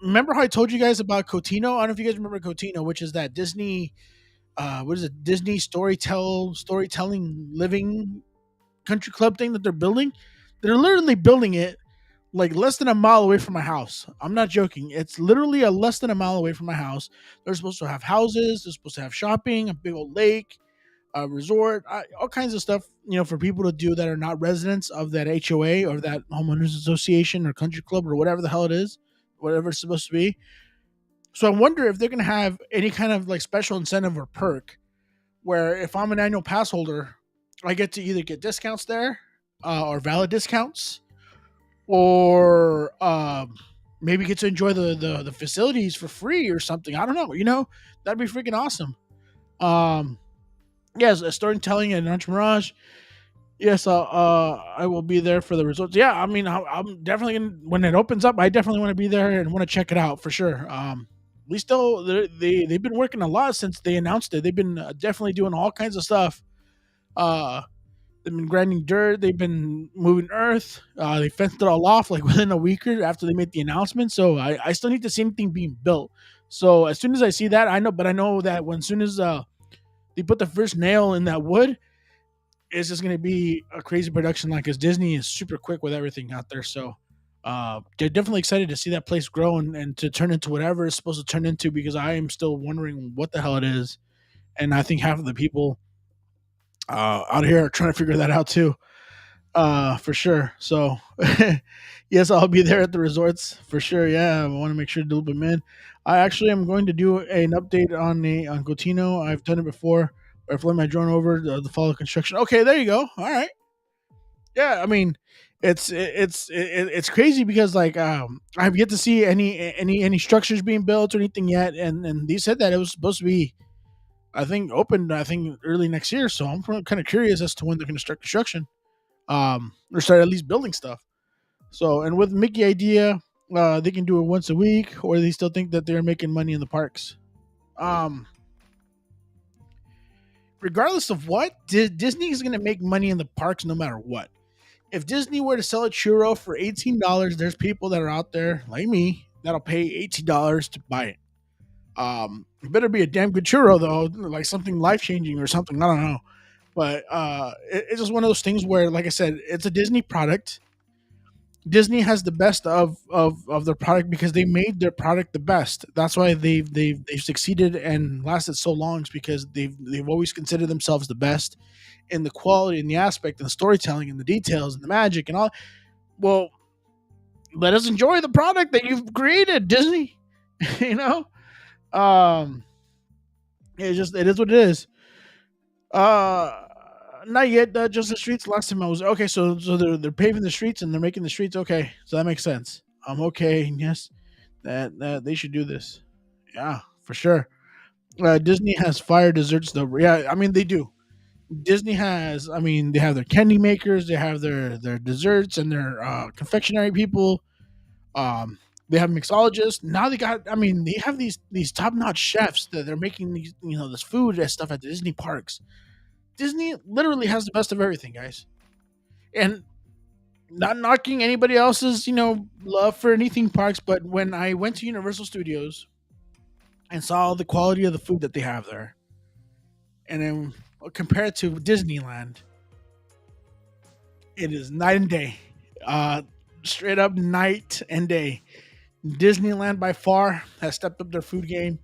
Remember how I told you guys about Cotino? I don't know if you guys remember Cotino, which is that Disney. What is it? Disney storytelling living country club thing that they're building. They're literally building it like less than a mile away from my house. I'm not joking. It's literally a less than a mile away from my house. They're supposed to have houses. They're supposed to have shopping, a big old lake, a resort, all kinds of stuff. For people to do that are not residents of that HOA or that homeowners association or country club or whatever the hell it is, whatever it's supposed to be. So I wonder if they're gonna have any kind of like special incentive or perk where if I'm an annual pass holder, I get to either get discounts there or valid discounts, or maybe get to enjoy the facilities for free or something. I don't know. That'd be freaking awesome. Um, yes, storytelling and entourage. Yes, I will be there for the results. Yeah, I mean, I'm definitely gonna, when it opens up. I definitely want to be there and want to check it out for sure. We still they've been working a lot since they announced it. They've been definitely doing all kinds of stuff. Uh, they've been grinding dirt. They've been moving earth. They fenced it all off like within a week or after they made the announcement. So I still need to see anything being built. So as soon as I see that, I know. But I know that when soon as they put the first nail in that wood, it's just going to be a crazy production line because Disney is super quick with everything out there. So they're definitely excited to see that place grow and to turn into whatever it's supposed to turn into, because I am still wondering what the hell it is. And I think half of the people out here are trying to figure that out too, for sure. So yes, I'll be there at the resorts for sure. Yeah, I want to make sure to loop them in. I actually am going to do an update on Gotino. I've done it before. Where I fly my drone over the follow construction. Okay, there you go. All right. Yeah, I mean, it's crazy because like I've yet to see any structures being built or anything yet, and they said that it was supposed to be, I think, opened, I think, early next year. So I'm kind of curious as to when they're going to start construction, or start at least building stuff. So, and with Mickey idea, they can do it once a week, or they still think that they're making money in the parks. Um, Regardless of what, Disney is going to make money in the parks no matter what. If Disney were to sell a churro for $18, there's people that are out there like me that'll pay $18 to buy it. It better be a damn good churro though, like something life changing or something. I don't know, but it's just one of those things where, like I said, it's a Disney product. Disney has the best of their product because they made their product the best. That's why they've succeeded and lasted so long. Is because they've always considered themselves the best in the quality and the aspect and the storytelling and the details and the magic and all. Well, let us enjoy the product that you've created, Disney. you know, um, it is what it is. Uh, Not yet. Just the streets. Last time I was okay. So they're paving the streets and they're making the streets. Okay, so that makes sense. Okay. Yes, that they should do this. Yeah, for sure. Disney has fire desserts though. Yeah, I mean they do. Disney has. I mean they have their candy makers. They have their desserts and their confectionery people. Um, they have mixologists. Now they got. I mean they have these top notch chefs that they're making these this food and stuff at the Disney parks. Disney literally has the best of everything, guys. And not knocking anybody else's, love for any theme parks, but when I went to Universal Studios and saw the quality of the food that they have there, and then compared to Disneyland, it is night and day. Uh, Straight up night and day. Disneyland by far has stepped up their food game,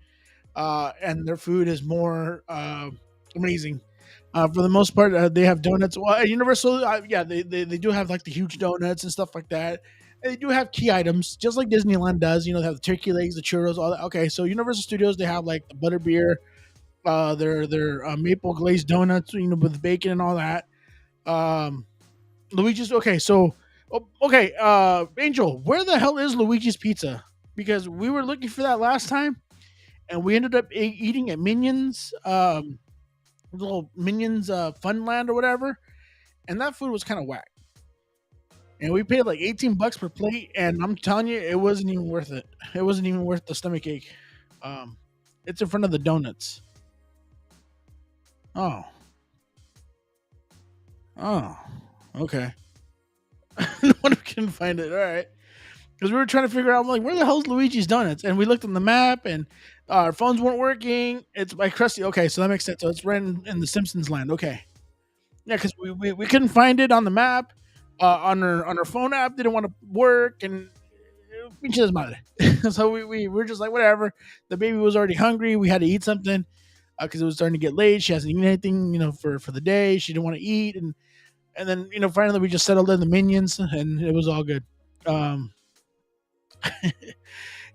and their food is more amazing. For the most part, they have donuts. Well, at Universal, yeah, they do have like the huge donuts and stuff like that. And they do have key items, just like Disneyland does. They have the turkey legs, the churros, all that. Okay, so Universal Studios, they have like the butter beer, their maple glazed donuts, with bacon and all that. Um, Luigi's okay. So, okay, Angel, where the hell is Luigi's Pizza? Because we were looking for that last time, and we ended up eating at Minions. Little Minions Funland or whatever, and that food was kind of whack. And we paid like $18 per plate, and I'm telling you, it wasn't even worth it. It wasn't even worth the stomach ache. Um, it's in front of the donuts. Oh, oh, okay. No one can find it. All right, because we were trying to figure out, like, where the hell's Luigi's Donuts? And we looked on the map, and our phones weren't working. It's by Krusty. Okay, so that makes sense. So it's right in the Simpsons land. Okay. Yeah, because we couldn't find it on the map, on our phone app didn't want to work, and pinches madre. So we were just like whatever. The baby was already hungry. We had to eat something because it was starting to get late. She hasn't eaten anything, for the day. She didn't want to eat, and then finally we just settled in the Minions, and it was all good. Um,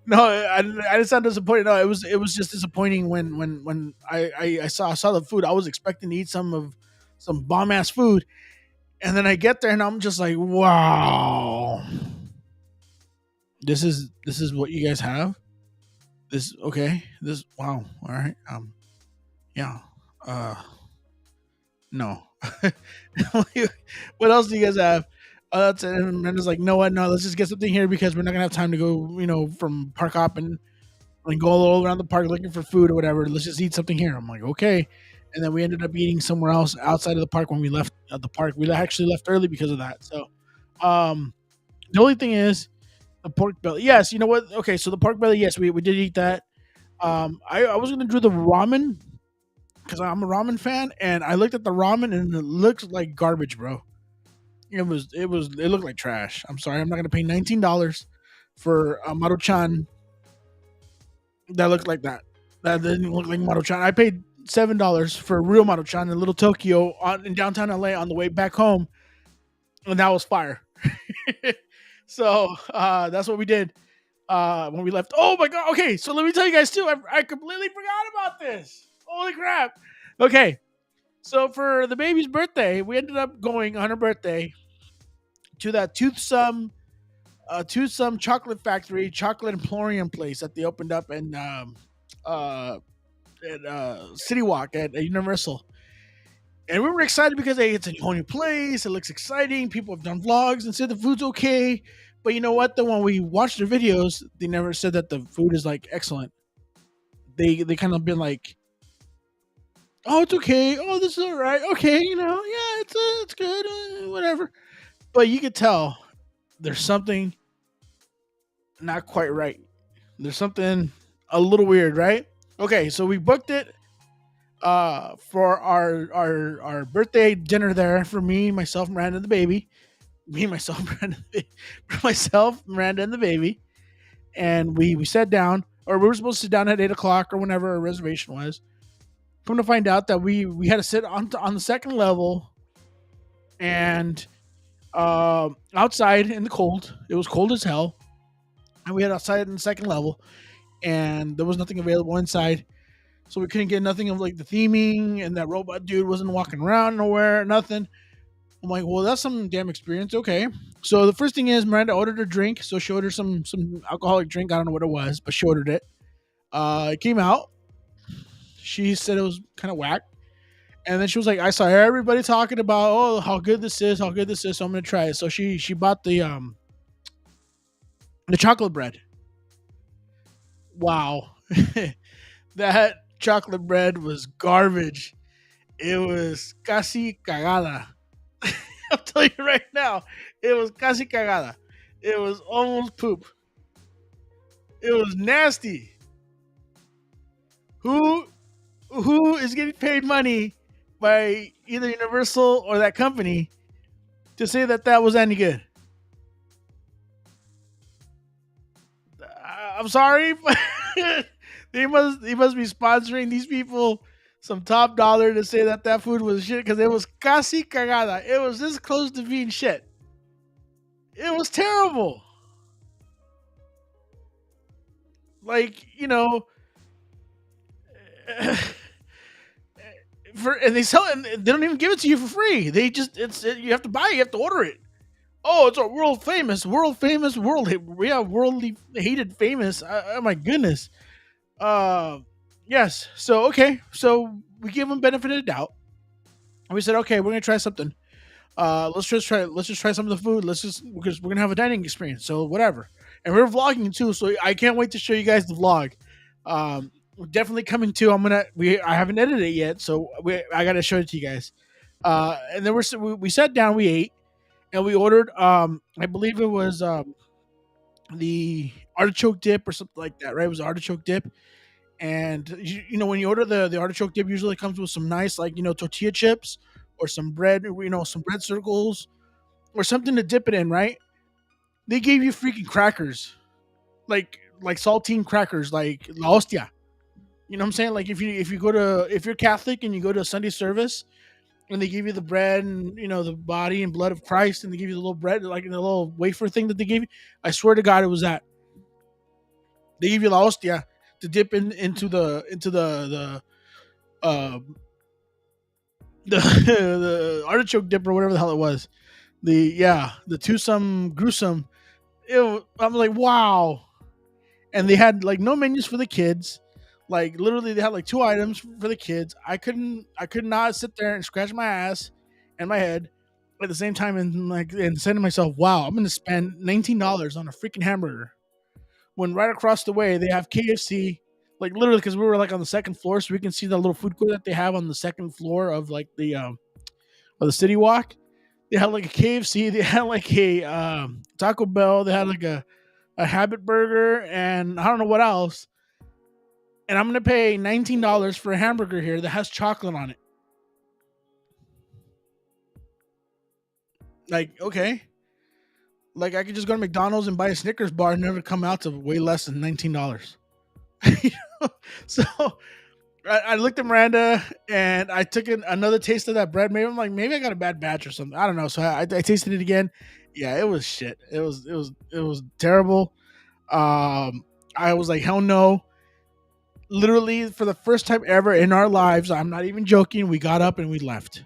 No, I didn't sound disappointed. No, it was just disappointing when I saw the food. I was expecting to eat some bomb ass food, and then I get there and I'm just like, wow, this is what you guys have. This okay. This wow. All right. Yeah. Uh. No. What else do you guys have? That's it. And Miranda's like, no, what? No, let's just get something here because we're not gonna have time to go, from park hop and go all around the park looking for food or whatever. Let's just eat something here. I'm like, okay. And then we ended up eating somewhere else outside of the park when we left the park. We actually left early because of that. So, um, the only thing is the pork belly. Yes, you know what? Okay, so the pork belly. Yes, we did eat that. I was gonna do the ramen because I'm a ramen fan, and I looked at the ramen and it looks like garbage, bro. It looked like trash. I'm sorry, I'm not gonna pay $19 for a Maruchan that looked like that. That didn't look like Maruchan. I paid $7 for a real Maruchan in Little Tokyo in downtown LA on the way back home, and that was fire. So that's what we did when we left. Oh my god! Okay, so let me tell you guys too. I completely forgot about this. Holy crap! Okay, so for the baby's birthday, we ended up going on her birthday to that toothsome chocolate factory, chocolate emporium place that they opened up in uh, City Walk at Universal. And we were excited because hey, it's a whole new place. It looks exciting. People have done vlogs and said the food's okay. But you know what? Though when we watched their videos, they never said that the food is like excellent. They kind of been like, oh, it's okay. Oh, this is all right. Okay, yeah, it's good. Whatever. But you could tell there's something not quite right. There's something a little weird, right? Okay, so we booked it for our birthday dinner there for me, myself, Miranda, and the baby. Me, myself, Miranda, myself, Miranda, and the baby. And we sat down, or we were supposed to sit down at 8 o'clock or whenever our reservation was. Come to find out that we had to sit on the second level and outside in the cold. It was cold as hell, and we had outside in the second level, and there was nothing available inside. So we couldn't get nothing of like the theming, and that robot dude wasn't walking around nowhere, nothing. I'm like, well, that's some damn experience. Okay. So the first thing is Miranda ordered a drink. So she ordered some alcoholic drink. I don't know what it was, but she ordered it. It came out. She said it was kind of whack. And then she was like, I saw everybody talking about, oh, how good this is, how good this is. So I'm gonna try it. So she bought the chocolate bread. Wow. That chocolate bread was garbage. It was casi cagada. I'm telling you right now, it was casi cagada. It was almost poop. It was nasty. Who who is getting paid money by either Universal or that company to say that that was any good? I'm sorry, but they must be sponsoring these people some top dollar to say that that food was shit because it was casi cagada. It was this close to being shit. It was terrible. Like for and they sell it. And they don't even give it to you for free. They just you have to buy it. You have to order it. Oh, it's a world famous, yeah, worldly hated famous. Oh my goodness. Uh, yes. So okay. So we give them benefit of the doubt. And we said, okay, we're gonna try something. Let's just try some of the food. Because we're gonna have a dining experience. So whatever. And we're vlogging too. So I can't wait to show you guys the vlog. We're definitely coming too. I haven't edited it yet, so I gotta show it to you guys. And then we sat down, we ate, and we ordered. I believe it was the artichoke dip or something like that, right? It was artichoke dip, and when you order the artichoke dip, usually comes with some nice like tortilla chips or some bread, some bread circles or something to dip it in, right? They gave you freaking crackers, like saltine crackers, like la hostia. You know what I'm saying? Like if you're Catholic and you go to a Sunday service and they give you the bread and the body and blood of Christ and they give you the little bread like in the little wafer thing that they gave you. I swear to God, it was that. They give you la hostia to dip into uh, the artichoke dip or whatever the hell it was. The twosome gruesome. I'm like, wow. And they had like no menus for the kids. Like literally, they had like two items for the kids. I could not sit there and scratch my ass and my head at the same time and say to myself, "Wow, I'm going to spend $19 on a freaking hamburger." When right across the way they have KFC, like literally, because we were like on the second floor, so we can see the little food court that they have on the second floor of like the of the City Walk. They had like a KFC, they had like a Taco Bell, they had like a Habit Burger, and I don't know what else. And I'm gonna pay $19 for a hamburger here that has chocolate on it. Like, okay, like I could just go to McDonald's and buy a Snickers bar and never come out to way less than $19. You know? So I looked at Miranda and I took another taste of that bread. Maybe I'm like, maybe I got a bad batch or something. I don't know. So I tasted it again. Yeah, it was shit. It was terrible. I was like, hell no. Literally for the first time ever in our lives, I'm not even joking. We got up and we left.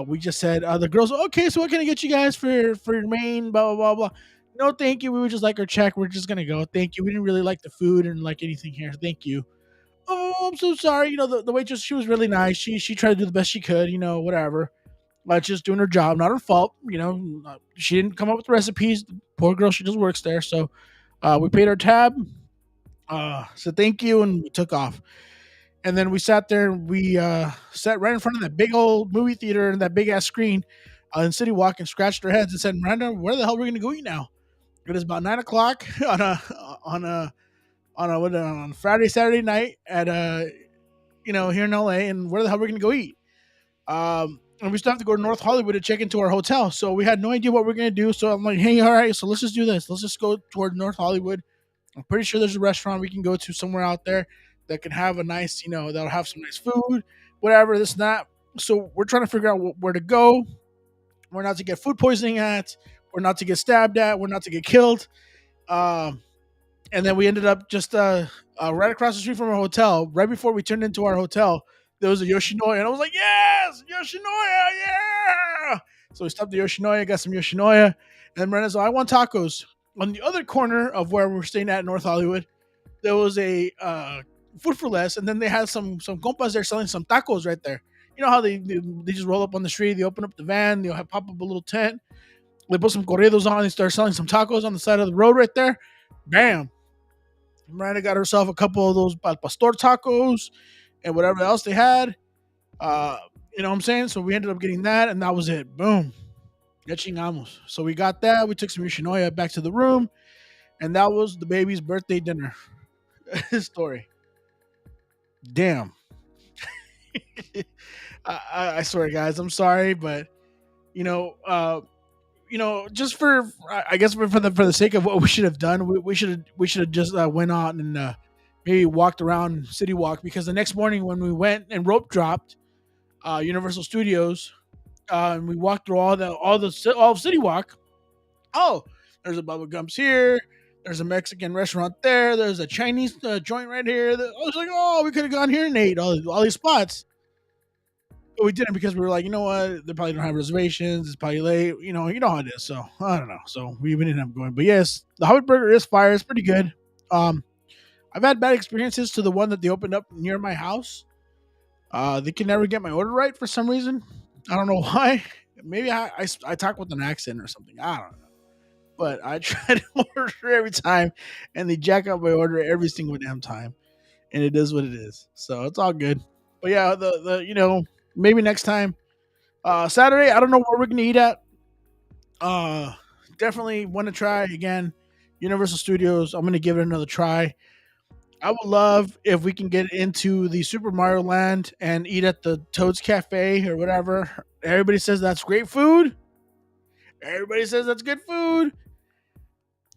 We just said the girls, okay, so what can I get you guys for your main blah blah blah blah. No, thank you. We would just like our check. We're just gonna go. Thank you. We didn't really like the food and like anything here. Thank you. Oh, I'm so sorry. You know, the waitress, she was really nice. She tried to do the best she could, you know, whatever. Like just doing her job, not her fault. You know, she didn't come up with recipes. Poor girl, she just works there. So we paid our tab. So thank you, and we took off. And then we sat there. And we sat right in front of that big old movie theater and that big ass screen in City Walk and scratched our heads and said, Miranda, where the hell are we going to go eat now? It was about 9 o'clock on a on a Friday Saturday night at you know, here in LA, and where the hell are we gonna go eat? And we still have to go to North Hollywood to check into our hotel, so we had no idea what we're gonna do. So I'm like, hey, all right, so let's just do this. Let's just go toward North Hollywood. I'm pretty sure there's a restaurant we can go to somewhere out there that can have a nice, you know, that'll have some nice food, whatever, this and that. So we're trying to figure out where to go. We're not to get food poisoning at. We're not to get stabbed at. We're not to get killed. Um, and then we ended up just right across the street from our hotel. Right before we turned into our hotel, there was a Yoshinoya, and I was like, "Yes, Yoshinoya, yeah!" So we stopped at Yoshinoya, got some Yoshinoya, and then Brenda's like, "I want tacos." On the other corner of where we were staying at North Hollywood, there was a food for less, and then they had some compas there selling some tacos right there. You know how they just roll up on the street, they open up the van, they'll have pop up a little tent, they put some corridos on, and start selling some tacos on the side of the road right there. Bam! Miranda got herself a couple of those pastor tacos and whatever else they had. Uh, you know what I'm saying? So we ended up getting that, and that was it. Boom. Ya chingamos. So we got that. We took some Yoshinoya back to the room, and that was the baby's birthday dinner. His story. Damn. I swear, guys, I'm sorry, but you know, just for I guess for the sake of what we should have done, we should have just went on and maybe walked around City Walk, because the next morning when we went and rope dropped Universal Studios, and we walked through all of City Walk. Oh, there's a Bubba Gumps here. There's a Mexican restaurant there. There's a Chinese joint right here. I was like, oh, we could have gone here and ate all these spots. But we didn't, because we were like, you know what? They probably don't have reservations. It's probably late. You know how it is. So I don't know. So we didn't end up going. But yes, the Hobbit Burger is fire. It's pretty good. Um, I've had bad experiences to the one that they opened up near my house. They can never get my order right for some reason. I don't know why. Maybe I talk with an accent or something. I don't know. But I try to order every time, and they jack up my order every single damn time. And it is what it is. So it's all good. But yeah, the maybe next time. Saturday, I don't know where we're gonna eat at. Uh, Definitely want to try again. Universal Studios. I'm gonna give it another try. I would love if we can get into the Super Mario Land and eat at the Toad's Cafe or whatever. Everybody says that's great food. Everybody says that's good food.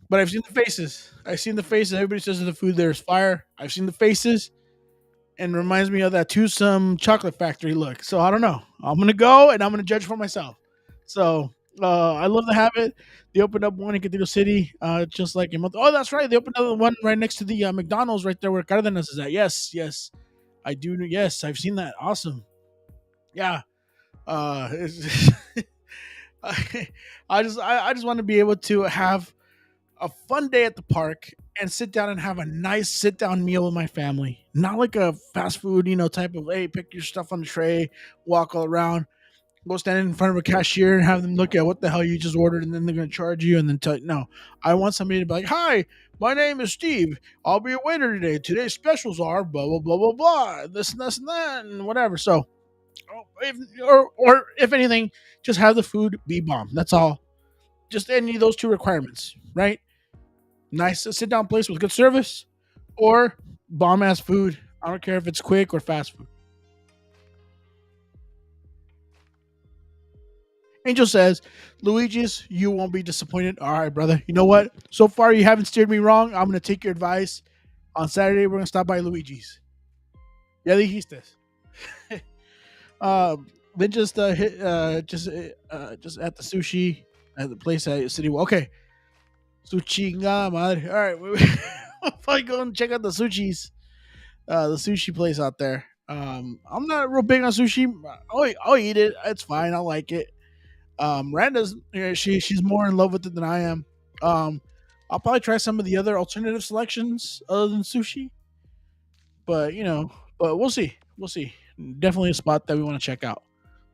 But I've seen the faces. I've seen the faces. Everybody says that the food there is fire. I've seen the faces, and it reminds me of that Twosome Chocolate Factory look. So I don't know. I'm gonna go and I'm gonna judge for myself. So I love to have it. They opened up one in Cathedral City, just like a month. Oh, that's right. They opened up one right next to the McDonald's right there where Cardenas is at. Yes, yes, I do. Yes, I've seen that. Awesome. Yeah. It's I just want to be able to have a fun day at the park and sit down and have a nice sit down meal with my family. Not like a fast food, type of hey, pick your stuff on the tray, walk all around, go stand in front of a cashier and have them look at what the hell you just ordered, and then they're gonna charge you and then tell you no. I want somebody to be like, hi, my name is Steve. I'll be a waiter today. Today's specials are blah blah blah blah blah. This and this and that and whatever. So or if anything, just have the food be bomb. That's all. Just any of those two requirements, right? Nice sit down place with good service, or bomb ass food. I don't care if it's quick or fast food. Angel says, Luigi's, you won't be disappointed. All right, brother. You know what? So far, you haven't steered me wrong. I'm going to take your advice. On Saturday, we're going to stop by Luigi's. Ya dijiste. Then just at the sushi at the place at City. Okay, sushi madre. All right, we'll probably go and check out the sushi place out there. I'm not real big on sushi. I'll eat it. It's fine. I like it. Randa's she's more in love with it than I am. Um, I'll probably try some of the other alternative selections other than sushi, but but we'll see. We'll see. Definitely a spot that we want to check out.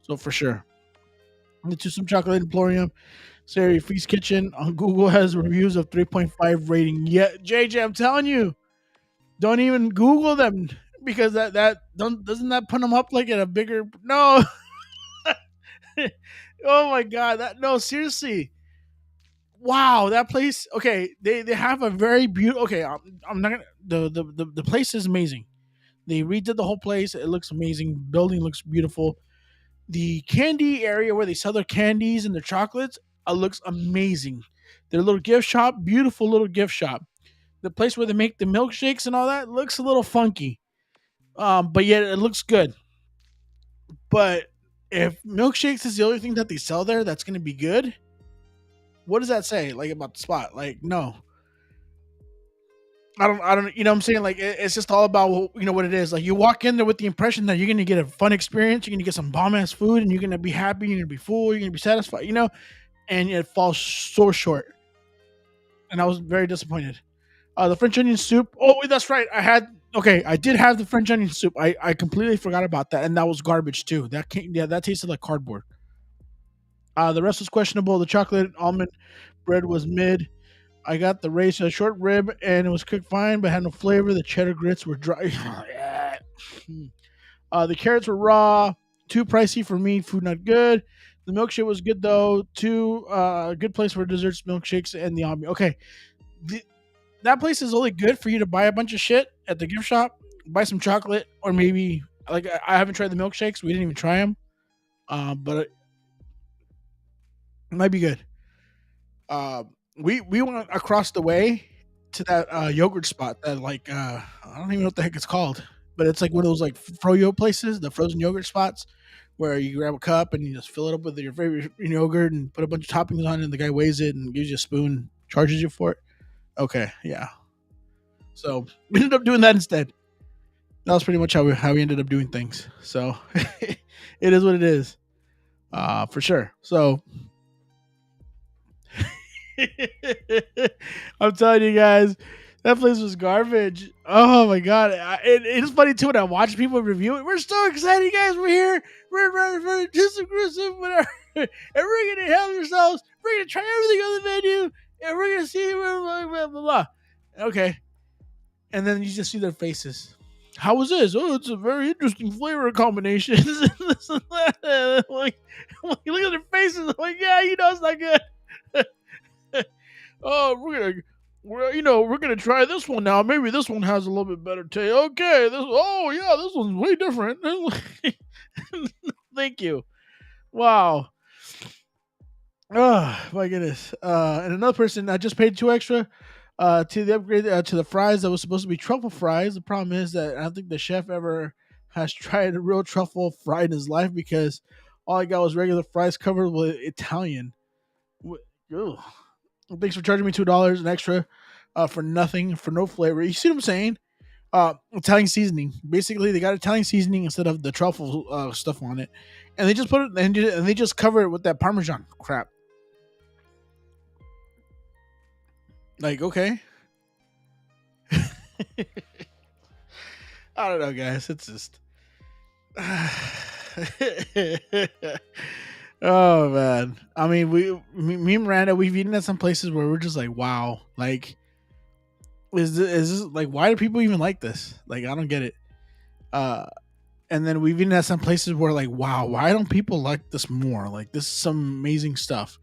So for sure. Into some chocolate emporium. Sari Feast Kitchen on Google has reviews of 3.5 rating. Yeah, JJ, I'm telling you, don't even Google them because that don't doesn't that put them up like at a bigger no. Oh my god, that no seriously. Wow, that place. Okay, they have a very beautiful. Okay, I'm not gonna. The place is amazing. They redid the whole place. It looks amazing. Building looks beautiful. The candy area where they sell their candies and their chocolates looks amazing. Their little gift shop, beautiful little gift shop. The place where they make the milkshakes and all that looks a little funky, but yet it looks good. But if milkshakes is the only thing that they sell there, that's going to be good. What does that say like about the spot? Like, no, I don't. You know, what I'm saying like it's just all about what it is. Like you walk in there with the impression that you're gonna get a fun experience, you're gonna get some bomb ass food, and you're gonna be happy, you're gonna be full, you're gonna be satisfied. And it falls so short, and I was very disappointed. The French onion soup. Oh, wait, that's right. I did have the French onion soup. I completely forgot about that, and that was garbage too. That tasted like cardboard. The rest was questionable. The chocolate almond bread was mid. I got the race a short rib and it was cooked fine, but had no flavor. The cheddar grits were dry. The carrots were raw, too pricey for me. Food not good. The milkshake was good though. Too good place for desserts, milkshakes, and the ambiance. Okay, the, that place is only good for you to buy a bunch of shit at the gift shop, buy some chocolate, or maybe like I haven't tried the milkshakes. We didn't even try them, but it might be good. We went across the way to that yogurt spot that like I don't even know what the heck it's called, but it's like one of those like froyo places, the frozen yogurt spots, where you grab a cup and you just fill it up with your favorite yogurt and put a bunch of toppings on it. And the guy weighs it and gives you a spoon, charges you for it. Okay, yeah. So we ended up doing that instead. That was pretty much how we ended up doing things. So it is what it is, for sure. So I'm telling you guys, that place was garbage. Oh my god, it's funny too when I watch people review it. We're so excited, guys. We're here. We're ready for just aggressive, whatever, and we're gonna have ourselves. We're gonna try everything on the menu, and we're gonna see blah blah blah blah. Okay, and then you just see their faces. How was this? Oh, it's a very interesting flavor combination. This and that. Like, you look at their faces. I'm like, yeah, it's not good. Oh, we're gonna try this one now. Maybe this one has a little bit better taste. Okay, this one's way different. Thank you. Wow. Oh my goodness. And another person, I just paid two extra to the upgrade to the fries that was supposed to be truffle fries. The problem is that I don't think the chef ever has tried a real truffle fry in his life because all I got was regular fries covered with Italian. Ugh. Thanks for charging me $2 an extra for nothing, for no flavor. You see what I'm saying? Italian seasoning. Basically, they got Italian seasoning instead of the truffle stuff on it, and they just put it and they just cover it with that Parmesan crap. Like, okay. I don't know, guys. It's just. Oh man, I mean, me and Miranda, we've eaten at some places where we're just like, wow, like, is this like, why do people even like this? Like, I don't get it. Uh, and then we've eaten at some places where like, wow, why don't people like this more? Like, this is some amazing stuff.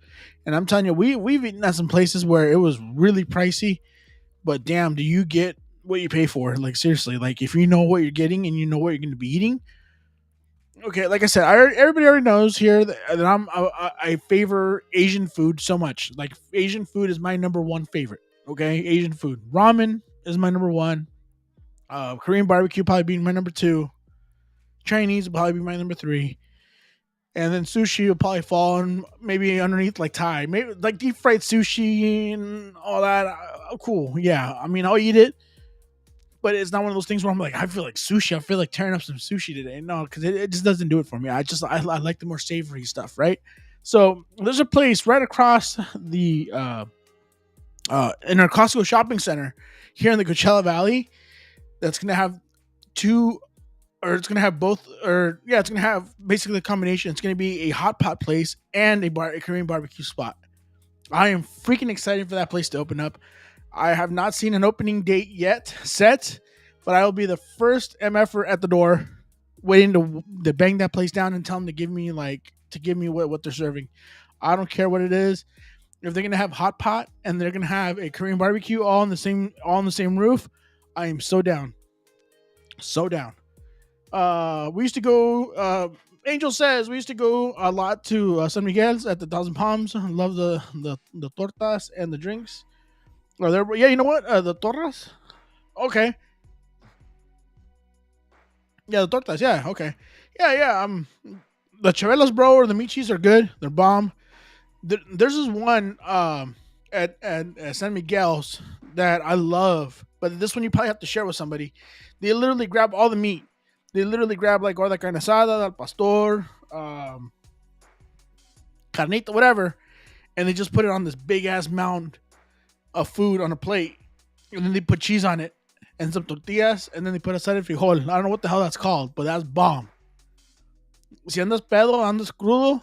And I'm telling you, we've eaten at some places where it was really pricey, but damn, do you get what you pay for? Like, seriously, like if you know what you're getting and you know what you're going to be eating. Okay, like I said, everybody already knows here that I favor Asian food so much. Like Asian food is my number one favorite. Okay, Asian food, ramen is my number one. Korean barbecue probably being my number two. Chinese will probably be my number three. And then sushi will probably fall in maybe underneath like Thai, maybe like deep fried sushi and all that. Cool, yeah. I mean, I'll eat it, but it's not one of those things where I'm like, I feel like sushi. I feel like tearing up some sushi today. No, because it just doesn't do it for me. I like the more savory stuff, right? So there's a place right across the in our Costco shopping center here in the Coachella Valley that's gonna have two, or it's gonna have both, or yeah, it's gonna have basically a combination. It's gonna be a hot pot place and a Korean barbecue spot. I am freaking excited for that place to open up. I have not seen an opening date yet set, but I will be the first MFer at the door, waiting to bang that place down and tell them to give me what they're serving. I don't care what it is. If they're gonna have hot pot and they're gonna have a Korean barbecue all on the same roof, I am so down, so down. We used to go. Angel says we used to go a lot to San Miguel's at the Thousand Palms. I love the tortas and the drinks. Are there? Yeah, you know what? The tortas. Okay. Yeah, the tortas. Yeah. Okay. Yeah, yeah. The chavelas, bro, or the michis are good. They're bomb. There's this one at San Miguel's that I love, but this one you probably have to share with somebody. They literally grab all the meat. They literally grab like all that carne asada, al pastor, carnita, whatever, and they just put it on this big ass mound of food on a plate, and then they put cheese on it and some tortillas, and then they put asada frijol. I don't know what the hell that's called, but that's bomb. Si andas pedo, andas crudo,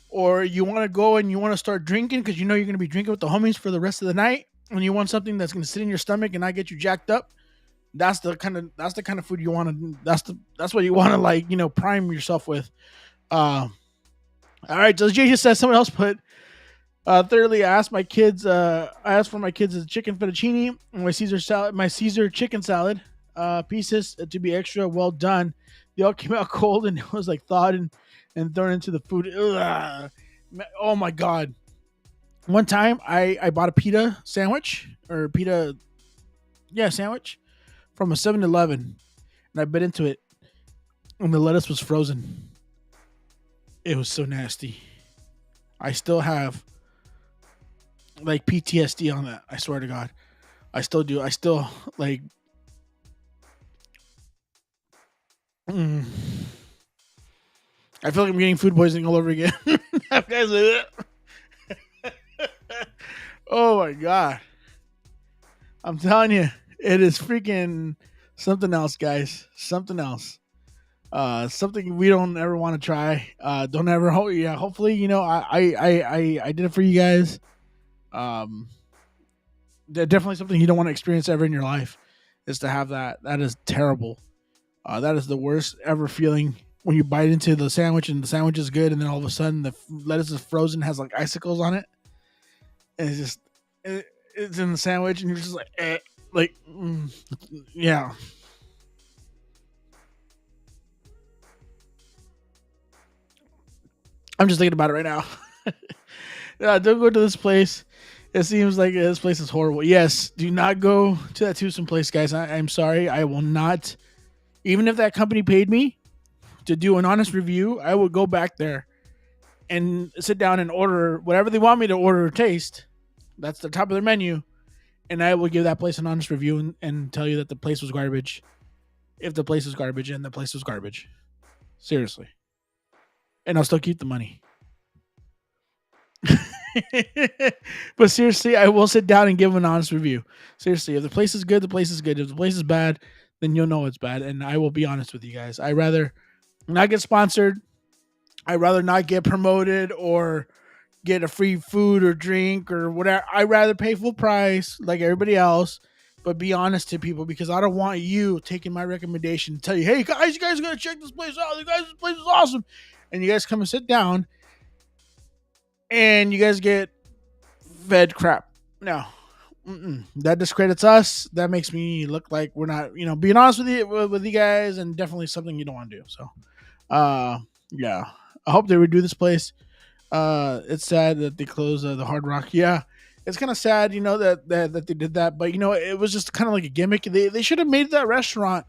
or you want to go and you want to start drinking because you know you're going to be drinking with the homies for the rest of the night, and you want something that's going to sit in your stomach and not get you jacked up, that's the kind of food you want to. That's what you want to, like, prime yourself with. All right, so Jay just says someone else put. Thirdly, I asked for my kids a chicken fettuccine and my Caesar chicken salad pieces to be extra well done. They all came out cold and it was like thawed and thrown into the food. Ugh. Oh my god! One time I bought a pita sandwich sandwich from a 7-Eleven, and I bit into it, and the lettuce was frozen. It was so nasty. I still have like PTSD on that. I swear to God, I still do. I still like. I feel like I'm getting food poisoning all over again. Guys, oh my god! I'm telling you, it is freaking something else, guys. Something else. Something we don't ever want to try. Don't ever. Hopefully, I did it for you guys. Definitely something you don't want to experience ever in your life is to have that. That is terrible. That is the worst ever feeling when you bite into the sandwich and the sandwich is good, and then all of a sudden the lettuce is frozen, has like icicles on it, and it's in the sandwich, and you're just like, yeah. I'm just thinking about it right now. Yeah, don't go to this place. It seems like this place is horrible. Yes, do not go to that Tucson place, guys. I'm sorry. I will not. Even if that company paid me to do an honest review, I would go back there and sit down and order whatever they want me to order or taste. That's the top of their menu, and I will give that place an honest review and tell you that the place was garbage. If the place is garbage and the place was garbage, seriously, and I'll still keep the money. But seriously, I will sit down and give an honest review. Seriously, if the place is good, the place is good. If the place is bad, then you'll know it's bad, and I will be honest with you guys. I rather not get sponsored. I rather not get promoted or get a free food or drink or whatever. I rather pay full price like everybody else, but be honest to people because I don't want you taking my recommendation to tell you, hey guys, you guys gotta check this place out. You guys, this place is awesome, and you guys come and sit down, and you guys get fed crap. No, that discredits us. That makes me look like we're not, being honest with you guys, and definitely something you don't want to do. So, yeah, I hope they redo this place. It's sad that they closed the Hard Rock. Yeah, it's kind of sad, that they did that. But it was just kind of like a gimmick. They should have made that restaurant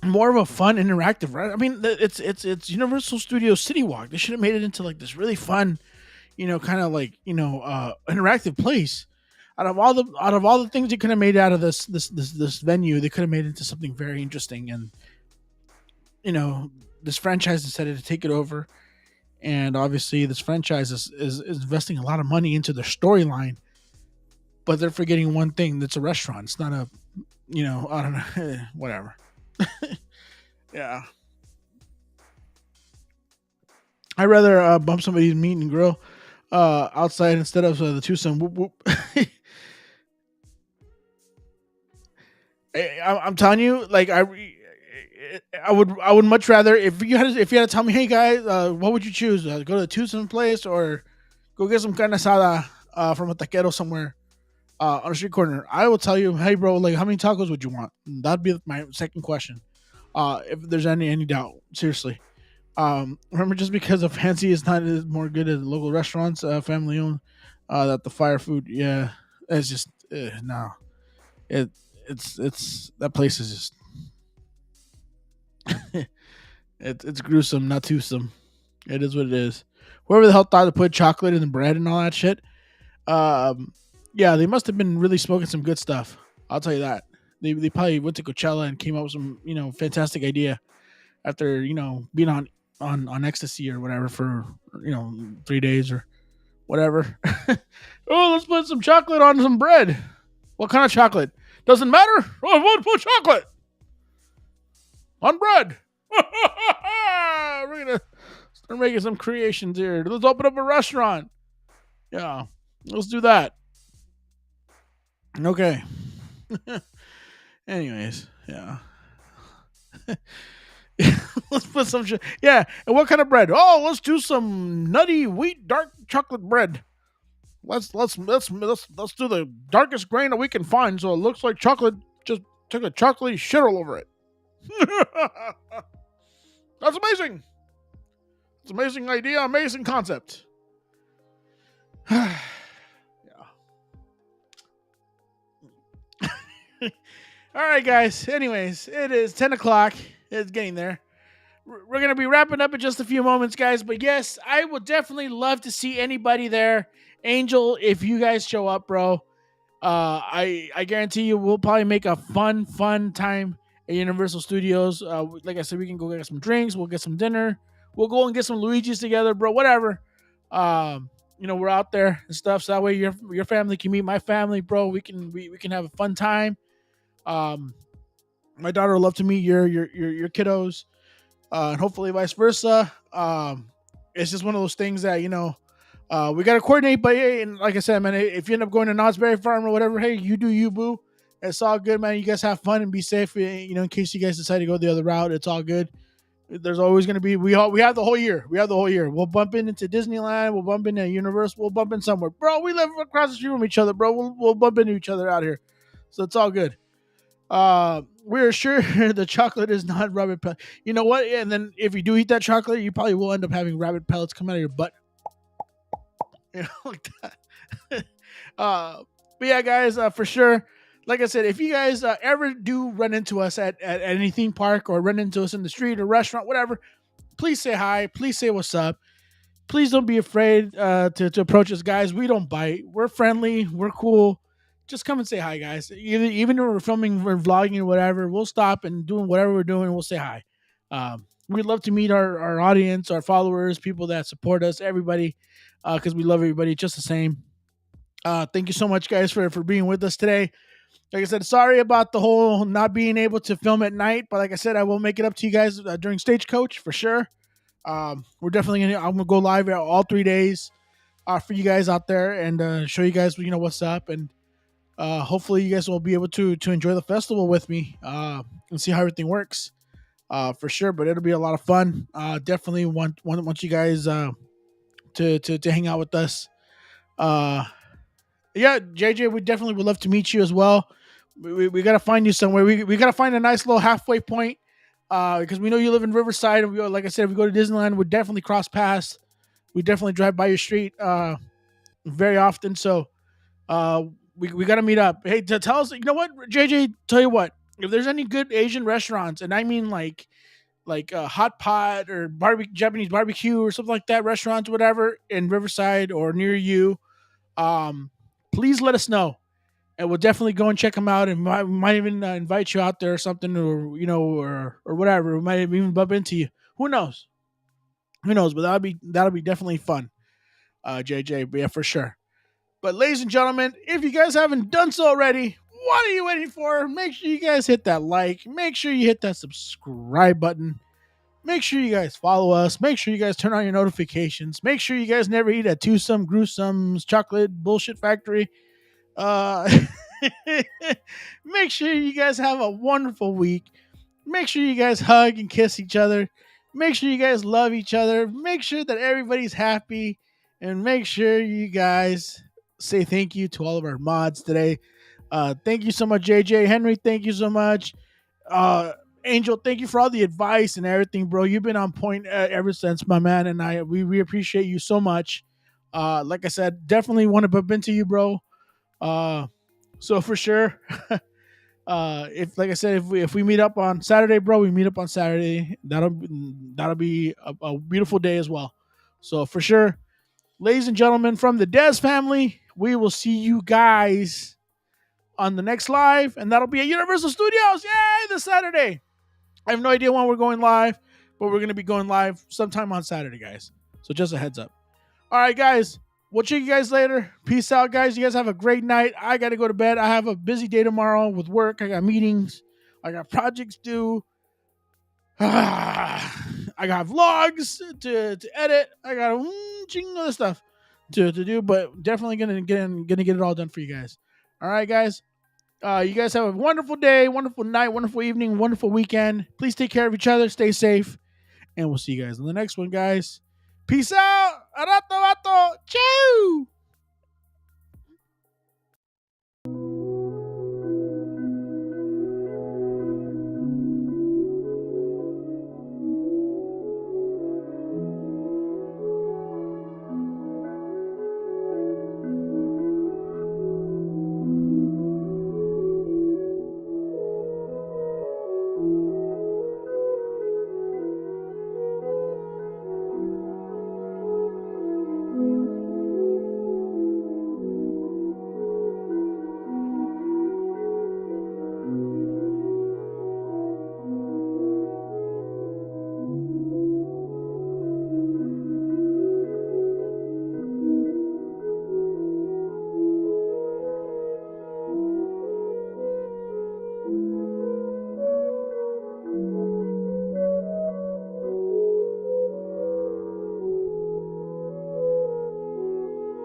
more of a fun, interactive. Right? I mean, it's Universal Studios City Walk. They should have made it into like this really fun, kind of like interactive place. Out of all the things they could have made out of this venue, they could have made it into something very interesting. And this franchise decided to take it over, and obviously this franchise is investing a lot of money into their storyline, but they're forgetting one thing: that's a restaurant. It's not a, I don't know, whatever. Yeah, I'd rather bump somebody's meat and grill outside instead of the twosome. Whoop whoop. I'm telling you, like I would much rather if you had to tell me, hey guys, what would you choose? Go to the twosome place or go get some carne asada from a taquero somewhere on a street corner? I will tell you, hey bro, like how many tacos would you want? That'd be my second question. If there's any doubt, seriously. Remember, just because a fancy is not is more good at local restaurants, family owned, that the fire food, yeah, it's just no, it's that place is just it's gruesome, not twosome. It is what it is. Whoever the hell thought to put chocolate in the bread and all that shit, yeah, they must have been really smoking some good stuff. I'll tell you that. They probably went to Coachella and came up with some fantastic idea after being on ecstasy or whatever for 3 days or whatever. Oh, let's put some chocolate on some bread. What kind of chocolate? Doesn't matter. Oh, I want to put chocolate on bread. We're gonna start making some creations here. Let's open up a restaurant. Yeah, let's do that. Okay. Anyways, yeah. Let's put some shit. Yeah, and what kind of bread? Oh, let's do some nutty wheat dark chocolate bread. Let's do the darkest grain that we can find, so it looks like chocolate. Just took a chocolatey shit all over it. That's amazing. It's an amazing idea, amazing concept. Yeah. All right, guys. Anyways, it is 10 o'clock. It's getting there. We're going to be wrapping up in just a few moments, guys. But yes, I would definitely love to see anybody there. Angel, if you guys show up, bro, I guarantee you we'll probably make a fun time at Universal Studios. Like I said, we can go get some drinks. We'll get some dinner. We'll go and get some Luigi's together, bro. Whatever. We're out there and stuff. So that way your family can meet my family, bro. We can have a fun time. My daughter would love to meet your kiddos, and hopefully vice versa. It's just one of those things that we gotta coordinate. But hey, and like I said, man, if you end up going to Knott's Berry Farm or whatever, hey, you do you, boo. It's all good, man. You guys have fun and be safe. In case you guys decide to go the other route, it's all good. There's always going to be we have the whole year. We'll bump into Disneyland. We'll bump into Universal. We'll bump in somewhere, bro. We live across the street from each other, bro. We'll bump into each other out here, so it's all good. We're sure the chocolate is not rabbit pellet. You know what? And then if you do eat that chocolate, you probably will end up having rabbit pellets come out of your butt. Like that. But yeah, guys, for sure. Like I said, if you guys ever do run into us at any theme park or run into us in the street or restaurant, whatever, please say hi. Please say what's up. Please don't be afraid to approach us, guys. We don't bite. We're friendly. We're cool. Just come and say hi, guys. Even if we're filming, we're vlogging or whatever, we'll stop and doing whatever we're doing. We'll say hi. We'd love to meet our audience, our followers, people that support us, everybody, because we love everybody just the same. Thank you so much, guys, for being with us today. Like I said, sorry about the whole not being able to film at night, but like I said, I will make it up to you guys during Stagecoach for sure. We're definitely gonna. I'm gonna go live all 3 days for you guys out there and show you guys what's up, and hopefully you guys will be able to enjoy the festival with me and see how everything works for sure. But it'll be a lot of fun. Definitely want you guys to hang out with us. Yeah, JJ, we definitely would love to meet you as well. We got to find you somewhere. We got to find a nice little halfway point because we know you live in Riverside. And like I said, if we go to Disneyland, we'd definitely cross paths. We definitely drive by your street very often. So uh, we got to meet up. Hey, tell us, you know what, JJ, tell you what, if there's any good Asian restaurants, and I mean like hot pot or Japanese barbecue or something like that, restaurants, whatever, in Riverside or near you, um, please let us know, and we'll definitely go and check them out, and might even invite you out there or something, or or whatever. We might even bump into you. Who knows? Who knows? But that'll be definitely fun, JJ. But yeah, for sure. But ladies and gentlemen, if you guys haven't done so already, what are you waiting for? Make sure you guys hit that like. Make sure you hit that subscribe button. Make sure you guys follow us. Make sure you guys turn on your notifications. Make sure you guys never eat at Twosome Gruesome's Chocolate Bullshit Factory. Uh, make sure you guys have a wonderful week. Make sure you guys hug and kiss each other. Make sure you guys love each other. Make sure that everybody's happy. And make sure you guys say thank you to all of our mods today. Thank you so much, JJ. Henry, thank you so much. Angel, thank you for all the advice and everything, bro. You've been on point ever since, my man. And we appreciate you so much. Like I said, definitely want to bump into you, bro. Uh, so for sure, if like I said, if we meet up on Saturday, bro, we meet up on Saturday. That'll be a beautiful day as well. So for sure, ladies and gentlemen, from the Des family, we will see you guys on the next live, and that'll be at Universal Studios. Yay! This Saturday. I have no idea when we're going live, but we're gonna be going live sometime on Saturday, guys. So just a heads up. All right, guys. We'll check you guys later. Peace out, guys. You guys have a great night. I got to go to bed. I have a busy day tomorrow with work. I got meetings. I got projects due. I got vlogs to edit. I got other stuff to do, but definitely gonna get it all done for you guys. All right, guys. You guys have a wonderful day, wonderful night, wonderful evening, wonderful weekend. Please take care of each other. Stay safe, and we'll see you guys on the next one, guys. Peace out. Arato, vato. Ciao.